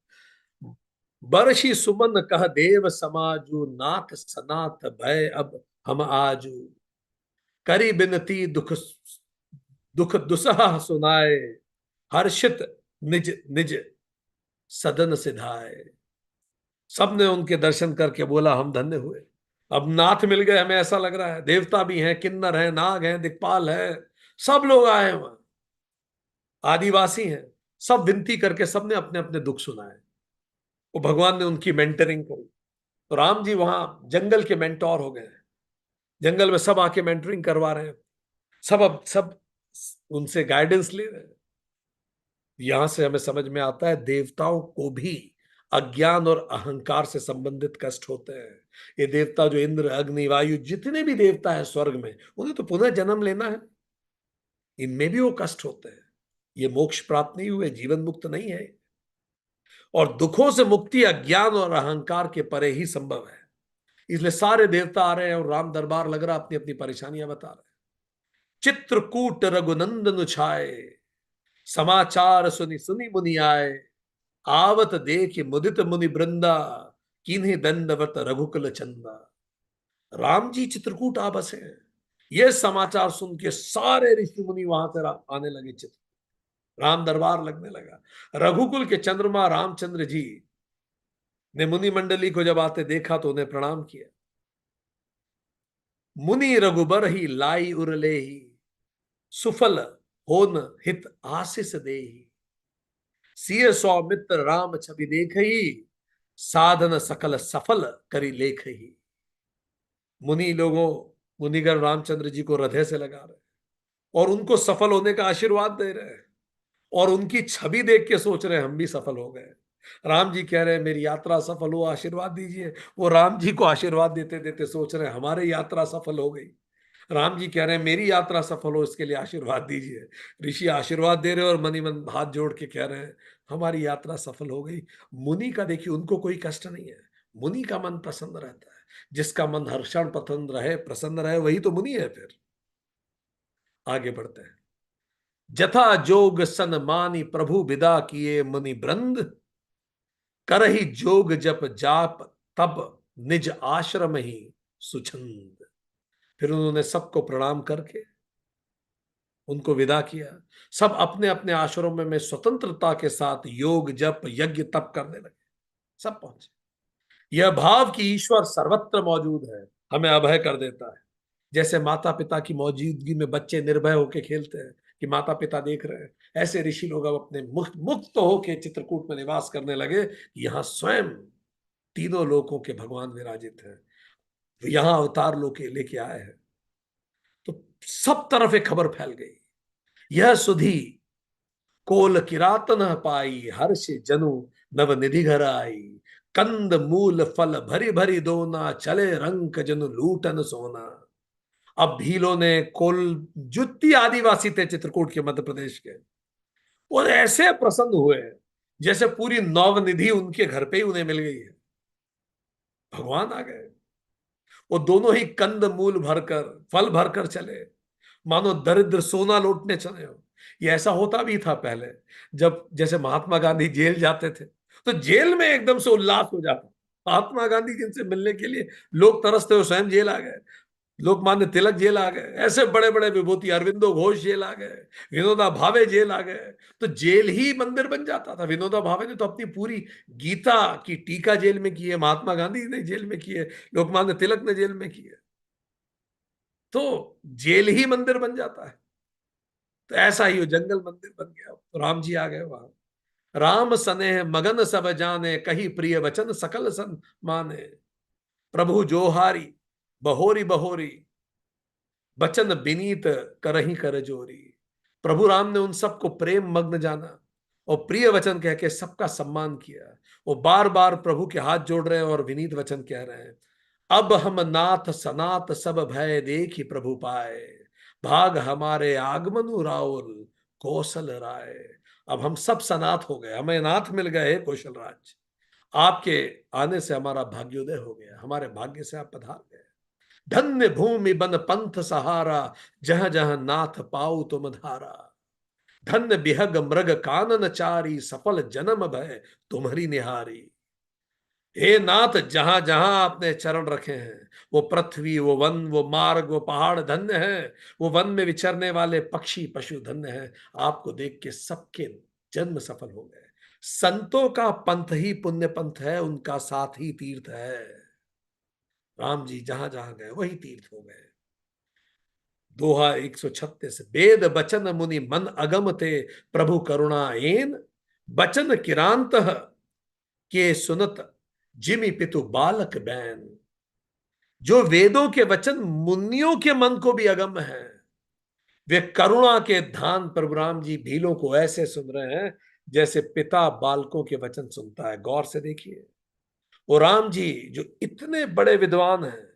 बरसी सुमन कह देव समाजू, नाथ सनाथ भय अब हम आजू, करी बिनती दुख दुख दुसह सुनाए, हर्षित निज निज सदन सिधाए। सबने उनके दर्शन करके बोला, हम धन्य हुए, अब नाथ मिल गए हमें, ऐसा लग रहा है। देवता भी हैं, किन्नर हैं, नाग हैं, दिक्पाल हैं, सब लोग आए हैं वहां, आदिवासी हैं। सब विनती करके सबने अपने अपने दुख सुनाए। वो भगवान ने उनकी मेंटरिंग करी। तो राम जी वहां जंगल के मेंटोर हो गए हैं। जंगल में सब आके मेंटरिंग करवा रहे हैं। सब उनसे गाइडेंस ले रहे हैं। यहां से हमें समझ में आता है देवताओं को भी अज्ञान और अहंकार से संबंधित कष्ट होते हैं। ये देवता जो इंद्र, अग्नि, वायु, जितने भी देवता है स्वर्ग में, उन्हें तो पुनः जन्म लेना है। इनमें भी वो कष्ट होते हैं। ये मोक्ष प्राप्त नहीं हुए, जीवन मुक्त नहीं है। और दुखों से मुक्ति अज्ञान और अहंकार के परे ही संभव है। इसलिए सारे देवता आ रहे हैं और राम दरबार लग रहा, अपनी अपनी परेशानियां बता रहे हैं। चित्रकूट रघुनंदन छाए, समाचार सुनी सुनी मुनि आए, आवत देख मुदित मुनि वृंदा, किन्हीं दंडवत रघुकुल चंदा। राम जी चित्रकूट आ बसे हैं। यह समाचार सुन के सारे ऋषि मुनि वहां से आने लगे। चित्र राम दरबार लगने लगा। रघुकुल के चंद्रमा रामचंद्र जी ने मुनि मंडली को जब आते देखा तो उन्हें प्रणाम किया। मुनि रघुबर ही लाई उरले ही, सुफल होन हित आशीष दे। सिय सौमित्र राम छवि देख ही, साधन सकल सफल करी लेख ही। मुनि लोगों, मुनिगण रामचंद्र जी को हृदय से लगा रहे और उनको सफल होने का आशीर्वाद दे रहे हैं, और उनकी छवि देख के सोच रहे हैं हम भी सफल हो गए। राम जी कह रहे हैं मेरी यात्रा सफल हो, आशीर्वाद दीजिए। वो राम जी को आशीर्वाद देते देते सोच रहे हैं हमारी यात्रा सफल हो गई। राम जी कह रहे हैं मेरी यात्रा सफल हो, इसके लिए आशीर्वाद दीजिए। ऋषि आशीर्वाद दे रहे हैं और मनी मन हाथ जोड़ के कह रहे हैं हमारी यात्रा सफल हो गई। मुनि का देखिए, उनको कोई कष्ट नहीं है। मुनि का मन प्रसन्न रहता है। जिसका मन हर क्षण प्रसन्न रहे वही तो मुनि है। फिर आगे बढ़ते हैं। जथा जोग सन मानी प्रभु विदा किए मुनि ब्रंद, करही जोग जप जाप तब निज आश्रम ही सुछंद। फिर उन्होंने सबको प्रणाम करके उनको विदा किया। सब अपने अपने आश्रम में स्वतंत्रता के साथ योग जप यज्ञ तप करने लगे। सब पहुंचे। यह भाव कि ईश्वर सर्वत्र मौजूद है हमें अभय कर देता है। जैसे माता पिता की मौजूदगी में बच्चे निर्भय होकर खेलते हैं कि माता पिता देख रहे हैं, ऐसे ऋषि लोग अब अपने मुक्त मुक्त होकर चित्रकूट में निवास करने लगे। यहाँ स्वयं तीनों लोकों के भगवान विराजित हैं, यहाँ अवतार लोके लेके आए हैं। तो सब तरफ एक खबर फैल गई। यह सुधी कोल किरातन पाई, हर्ष जनु नव निधि घर आई। कंद मूल फल भरी भरी दोना, चले रंक जनु लूटन सोना। अब भीलों ने कोल, जुत्ती आदिवासी थे चित्रकूट के, मध्य प्रदेश के, और ऐसे प्रसन्न हुए जैसे पूरी नवनिधि उनके घर पे ही उन्हें मिल गई है। भगवान आ गए। वो दोनों ही कंद मूल भरकर, फल भरकर चले, मानो दरिद्र सोना लौटने चले हो। ये ऐसा होता भी था पहले, जब जैसे महात्मा गांधी जेल जाते थे तो जेल में एकदम से उल्लास हो जाता। महात्मा गांधी जिनसे मिलने के लिए लोग तरसते हो स्वयं जेल आ गए। लोकमान्य तिलक जेल आ गए, ऐसे बड़े बड़े विभूति, अरविंदो घोष जेल आ गए, विनोदा भावे जेल आ गए। तो जेल ही मंदिर बन जाता था। विनोदा भावे ने तो अपनी पूरी गीता की टीका जेल में की है, महात्मा गांधी ने जेल में की है, लोकमान्य तिलक ने जेल में की है। तो जेल ही मंदिर बन जाता है। तो ऐसा ही वो जंगल मंदिर बन गया। तो राम जी आ गए वहां। राम सनेह मगन सब जाने, कही प्रिय वचन सकल सन माने। प्रभु जोहारी बहोरी बहोरी, बचन विनीत करही कर जोरी। प्रभु राम ने उन सबको प्रेम मग्न जाना और प्रिय वचन कह के सबका सम्मान किया। वो बार बार प्रभु के हाथ जोड़ रहे हैं और विनीत वचन कह रहे हैं। अब हम नाथ सनात सब भय देखी प्रभु पाए, भाग हमारे आगमनु राउल कौशल राय। अब हम सब सनात हो गए, हमें नाथ मिल गए कौशल राज। आपके आने से हमारा भाग्योदय हो गया, हमारे भाग्य से आप पधार गए। धन्य भूमि बन पंथ सहारा, जहां जहां नाथ पाऊ तुम धारा। धन्य बिहग मृग कानन चारी, सफल जन्म भय तुम्हारी निहारी। हे नाथ, जहां जहां आपने चरण रखे हैं, वो पृथ्वी, वो वन, वो मार्ग, वो पहाड़ धन्य है। वो वन में विचरने वाले पक्षी पशु धन्य है। आपको देख के सबके जन्म सफल हो गए। संतों का पंथ ही पुण्य पंथ है, उनका साथ ही तीर्थ है। राम जी जहां जहां गए वही तीर्थ हो गए। दोहा 136, वेद बचन मुनि मन अगम थे, प्रभु करुणा एन बचन किरांत के सुनत, जिमि पितु बालक बैन। जो वेदों के वचन मुनियों के मन को भी अगम है, वे करुणा के धान प्रभु राम जी भीलों को ऐसे सुन रहे हैं जैसे पिता बालकों के वचन सुनता है। गौर से देखिए, और राम जी जो इतने बड़े विद्वान हैं,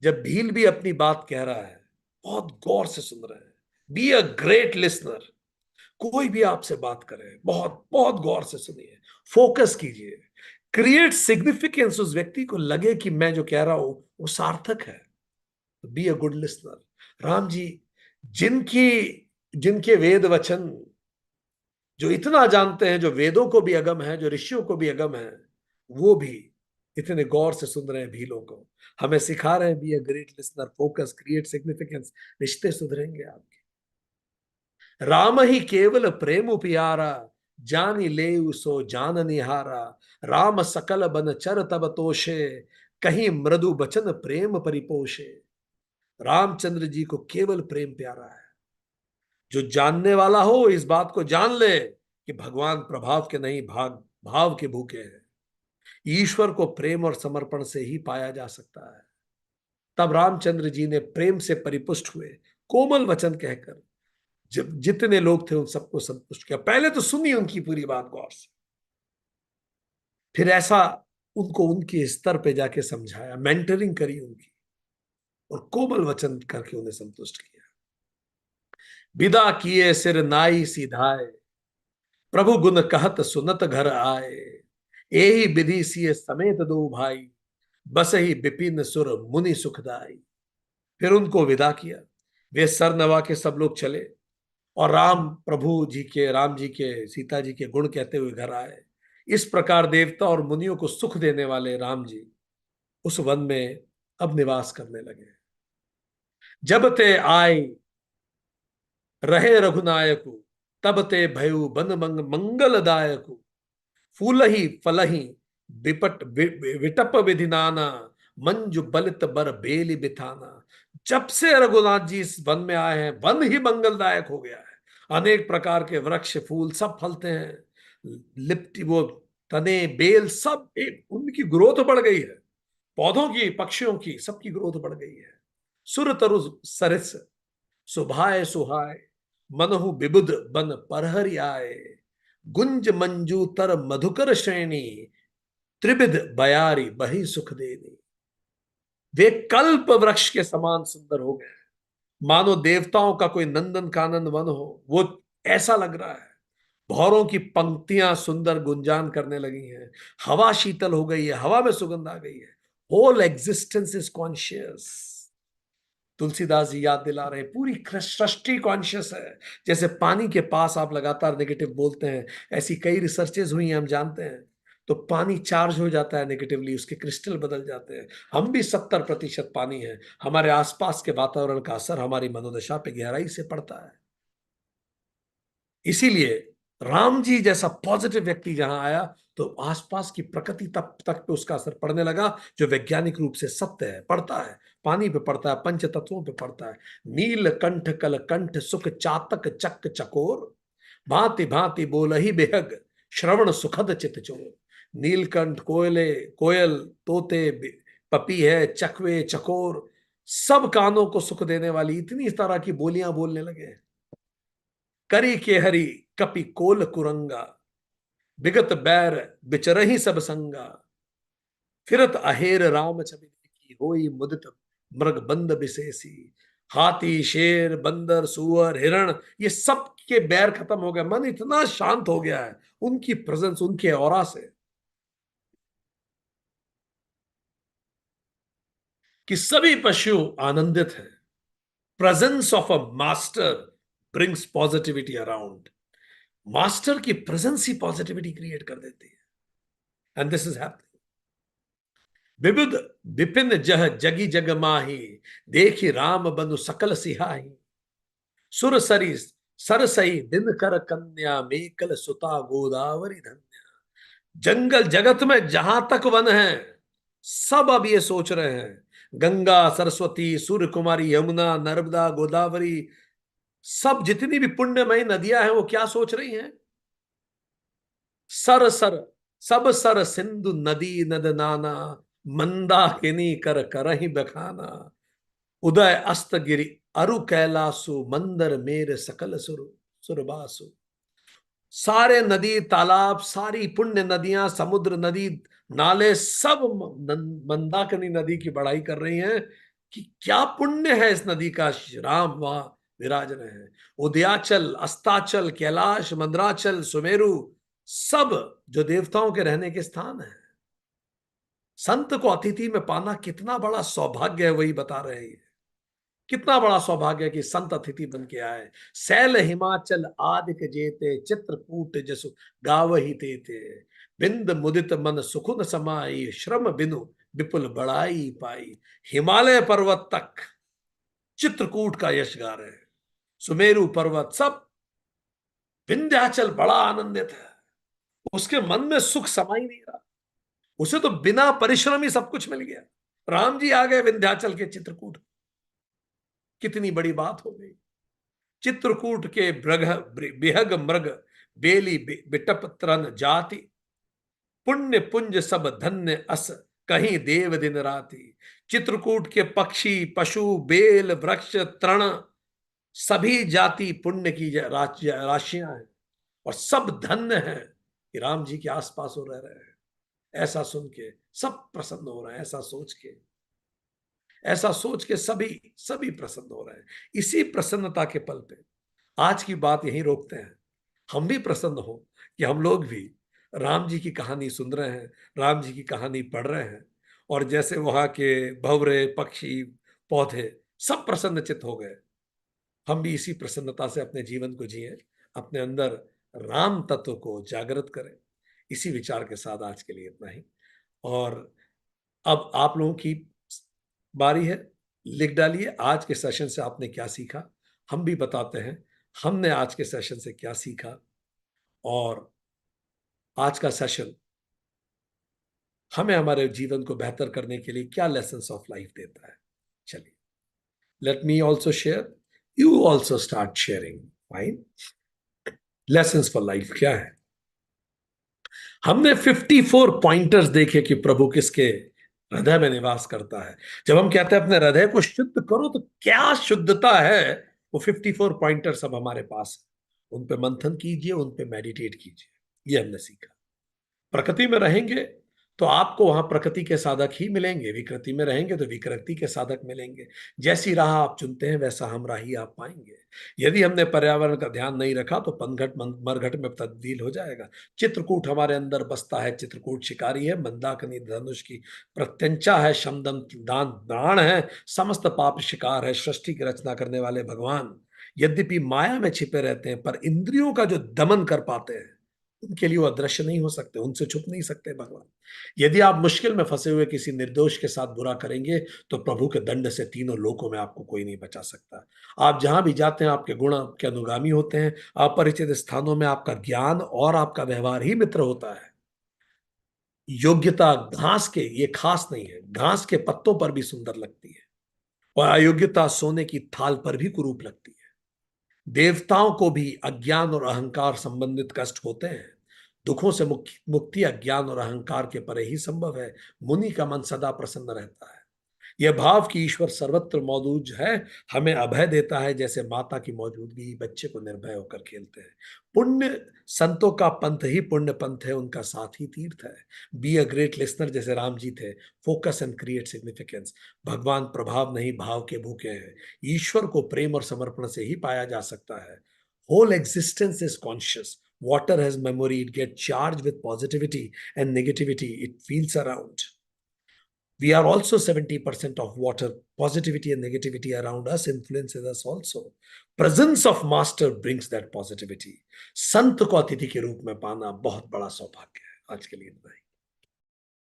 जब भील भी अपनी बात कह रहा है बहुत गौर से सुन रहे हैं। Be a great listener. कोई भी आपसे बात करे बहुत बहुत गौर से सुनिए, फोकस कीजिए, क्रिएट सिग्निफिकेंस। उस व्यक्ति को लगे कि मैं जो कह रहा हूं वो सार्थक है। Be a good listener. Ram ji जिनकी जिनके वेद वचन जो इतना जानते हैं, जो वेदों को भी अगम है, जो ऋषियों को भी अगम है, वो भी इतने गौर से सुन रहे हैं भीलों को। हमें सिखा रहे हैं be a great listener, focus, create significance. रिश्ते सुधरेंगे आपके। राम ही केवल प्रेम प्यारा, जानी ले सो जान निहारा। राम सकल बन चर तब तोषे, कहीं मृदु बचन प्रेम परिपोषे। रामचंद्र जी को केवल प्रेम प्यारा है। जो जानने वाला हो इस बात को जान ले कि भगवान प्रभाव के नहीं भाव के भूखे हैं। ईश्वर को प्रेम और समर्पण से ही पाया जा सकता है। तब रामचंद्र जी ने प्रेम से परिपुष्ट हुए कोमल वचन कहकर जब जितने लोग थे उन सबको संतुष्ट किया। पहले तो सुनी उनकी पूरी बात गौर से, फिर ऐसा उनको उनके स्तर पे जाके समझाया, मेंटरिंग करी उनकी, और कोमल वचन करके उन्हें संतुष्ट किया। विदा किए सिर नाई सिधाए, प्रभु गुण कहत सुनत घर आए। एही विधि सिए समेत दो भाई, बस ही विपिन सुर मुनि सुखदाई। फिर उनको विदा किया, वे सर नवा के सब लोग चले, और राम जी के सीता जी के गुण कहते हुए घर आए। इस प्रकार देवता और मुनियों को सुख देने वाले राम जी उस वन में अब निवास करने लगे। जब ते आए रहे रघुनायकु, तब ते भयु बन मंगलदायकु। फूलही फलही विटप विधि नाना, मंजु बलित बर बेली बिथाना। जब से रघुनाथ जी इस वन में आए हैं, वन ही मंगलदायक हो गया है। अनेक प्रकार के वृक्ष फूल सब फलते हैं, लिपटी वो तने बेल सब एक उनकी ग्रोथ बढ़ गई है, पौधों की पक्षियों की सबकी ग्रोथ बढ़ गई है। सुर तरु सरिस सुभाए सुहाय, मनहु विबुध बन परहरि आए। गुंज मंजू तर मधुकर श्रेणी, त्रिविध बयारी बही सुख देनी। वे कल्प वृक्ष के समान सुंदर हो गए, मानो देवताओं का कोई नंदन कानन वन हो, वो ऐसा लग रहा है। भौरों की पंक्तियां सुंदर गुंजान करने लगी हैं, हवा शीतल हो गई है, हवा में सुगंध आ गई है। Whole existence is conscious. Tulsidas ji याद दिला रहे हैं, पूरी सृष्टि कॉन्शियस है। जैसे पानी के पास आप लगातार नेगेटिव बोलते हैं, ऐसी कई रिसर्चेज हुई हैं, हम जानते हैं। तो पानी चार्ज हो जाता है नेगेटिवली, उसके क्रिस्टल बदल जाते हैं। हम भी 70% पानी है। हमारे आसपास के वातावरण का असर हमारी मनोदशा पे गहराई से पड़ता है। इसीलिए राम जी जैसा पॉजिटिव व्यक्ति जहां आया, तो आसपास की प्रकृति तक पे उसका असर पड़ने लगा, जो वैज्ञानिक रूप से सत्य है। पड़ता है, पानी पे पड़ता है, पंच तत्वों पे पड़ता है। नील कंठ कल कंठ सुख चातक चक चकोर, भांति भांति बोल ही बेहग, श्रवण सुखद चित चोर। नीलकंठ कोयल तोते पपी है, चकवे चकोर, सब कानों को सुख देने वाली इतनी तरह की बोलियां बोलने लगे। करी के हरि कपि कोल कुरंगा, विगत बैर बिचरही सब संगा। फिरत अहेर राम छवि देखी, होई मुदित मृग बंद विशेषी। हाथी शेर बंदर सुअर हिरण, ये सब के बैर खत्म हो गए। मन इतना शांत हो गया है उनकी प्रेजेंस, उनके ऑरा से, कि सभी पशु आनंदित हैं। Presence of a master brings positivity around. Master की प्रेजेंस ही पॉजिटिविटी क्रिएट कर देती है। And this is happening. विविध विपिन जह जगी जग माही, देखी राम बनु सकल सिहाही। सुर सरी सरसई दिन कर कन्या, मेकल सुता गोदावरी धन्या। जंगल जगत में जहां तक वन है, सब अब ये सोच रहे हैं, गंगा सरस्वती सूर्य कुमारी यमुना नर्मदा गोदावरी, सब जितनी भी पुण्यमयी नदियां हैं, वो क्या सोच रही हैं? सर सर सब सर सिंधु नदी नद नाना, मंदाकिनी कर करहि बखाना। उदय अस्त गिरि अरु कैलासु, मंदर मेर सकल सुरबासु। सारे नदी तालाब, सारी पुण्य नदियां, समुद्र नदी नाले, सब मंदाकिनी नदी की बढ़ाई कर रही हैं कि क्या पुण्य है इस नदी का। राम वहां विराज रहे हैं। उदयाचल अस्ताचल कैलाश मंदराचल सुमेरु, सब जो देवताओं के रहने के स्थान है। संत को अतिथि में पाना कितना बड़ा सौभाग्य है, वही बता रहे हैं। कितना बड़ा सौभाग्य है कि संत अतिथि बन के आए। सैल हिमाचल आदिक जेते, चित्रकूट जसु गाव ही तेते। बिंद मुदित मन सुखुन समाई, श्रम बिनु विपुल बड़ाई पाई। हिमालय पर्वत तक चित्रकूट का यश गा रहे हैं, सुमेरु पर्वत सब। विंध्याचल बड़ा आनंदित है, उसके मन में सुख समा ही नहीं रहा। उसे तो बिना परिश्रम ही सब कुछ मिल गया। राम जी आ गए विंध्याचल के चित्रकूट, कितनी बड़ी बात हो गई। चित्रकूट के बिहग मृग बेली बिटप त्रन जाति, पुण्य पुंज सब धन्य अस, कहीं देव दिन राति। चित्रकूट के पक्षी पशु बेल वृक्ष तृण सभी जाति पुण्य की राशियां हैं, और सब धन्य हैं कि राम जी के आसपास हो रह रहे हैं। ऐसा सुन के सब प्रसन्न हो रहे हैं, ऐसा सोच के सभी सभी प्रसन्न हो रहे हैं। इसी प्रसन्नता के पल पे आज की बात यहीं रोकते हैं। हम भी प्रसन्न हो कि हम लोग भी राम जी की कहानी सुन रहे हैं, राम जी की कहानी पढ़ रहे हैं, और जैसे वहां के भंवरे पक्षी पौधे सब प्रसन्नचित हो गए, हम भी इसी प्रसन्नता से अपने जीवन को जिए, अपने अंदर राम तत्व को जागृत करें। इसी विचार के साथ आज के लिए इतना ही। और अब आप लोगों की बारी है, लिख डालिए आज के सेशन से आपने क्या सीखा। हम भी बताते हैं हमने आज के सेशन से क्या सीखा, और आज का सेशन हमें हमारे जीवन को बेहतर करने के लिए क्या लेसन्स ऑफ लाइफ देता है। चलिए, let me also share, you also start sharing. Fine, lessons for life क्या है। हमने 54 पॉइंटर्स देखे कि प्रभु किसके हृदय में निवास करता है। जब हम कहते हैं अपने हृदय को शुद्ध करो, तो क्या शुद्धता है, वो 54 पॉइंटर सब हमारे पास है। उन पे मंथन कीजिए, उन पे मेडिटेट कीजिए। ये हमने सीखा। प्रकृति में रहेंगे तो आपको वहां प्रकृति के साधक ही मिलेंगे, विकृति में रहेंगे तो विकृति के साधक मिलेंगे। जैसी राह आप चुनते हैं वैसा हम राही आप पाएंगे। यदि हमने पर्यावरण का ध्यान नहीं रखा तो पनघट मरघट में तब्दील हो जाएगा। चित्रकूट हमारे अंदर बसता है, चित्रकूट शिकारी है, मंदाकिनी धनुष की प्रत्यंचा है, शमदम दान प्राण है, समस्त पाप शिकार है, सृष्टि की रचना करने वाले भगवान यद्यपि माया में छिपे रहते हैं, पर इंद्रियों का जो दमन कर पाते हैं, उनके लिए वो अदृश्य नहीं हो सकते, उनसे छुप नहीं सकते भगवान। यदि आप मुश्किल में फंसे हुए किसी निर्दोष के साथ बुरा करेंगे, तो प्रभु के दंड से तीनों लोकों में आपको कोई नहीं बचा सकता। आप जहां भी जाते हैं आपके गुण आपके अनुगामी होते हैं। अपरिचित स्थानों में आपका ज्ञान और आपका व्यवहार ही मित्र होता है। योग्यता घास के, ये खास नहीं है, घास के पत्तों पर भी सुंदर लगती है, और अयोग्यता सोने की थाल पर भी कुरूप लगती है। देवताओं को भी अज्ञान और अहंकार संबंधित कष्ट होते हैं। दुखों से मुक्ति अज्ञान और अहंकार के परे ही संभव है। मुनि का मन सदा प्रसन्न रहता है। यह भाव कि ईश्वर सर्वत्र मौजूद है हमें अभय देता है, जैसे माता की मौजूदगी बच्चे को निर्भय होकर खेलते हैं। पुण्य संतों का पंथ ही पुण्य पंथ है, उनका साथ ही तीर्थ है। बी अ ग्रेट लिसनर, जैसे राम जी थे। Focus and create significance. भगवान प्रभाव नहीं भाव के भूखे हैं। ईश्वर को प्रेम और समर्पण से ही पाया जा सकता है। Whole existence is conscious. Water has memory, it gets charged with positivity and negativity, it feels around. We are also 70% of water. Positivity and negativity around us influences us also. Presence of master brings that positivity. संत को अतिथि के रूप में पाना बहुत बड़ा सौभाग्य है। आज के लिए इतना ही।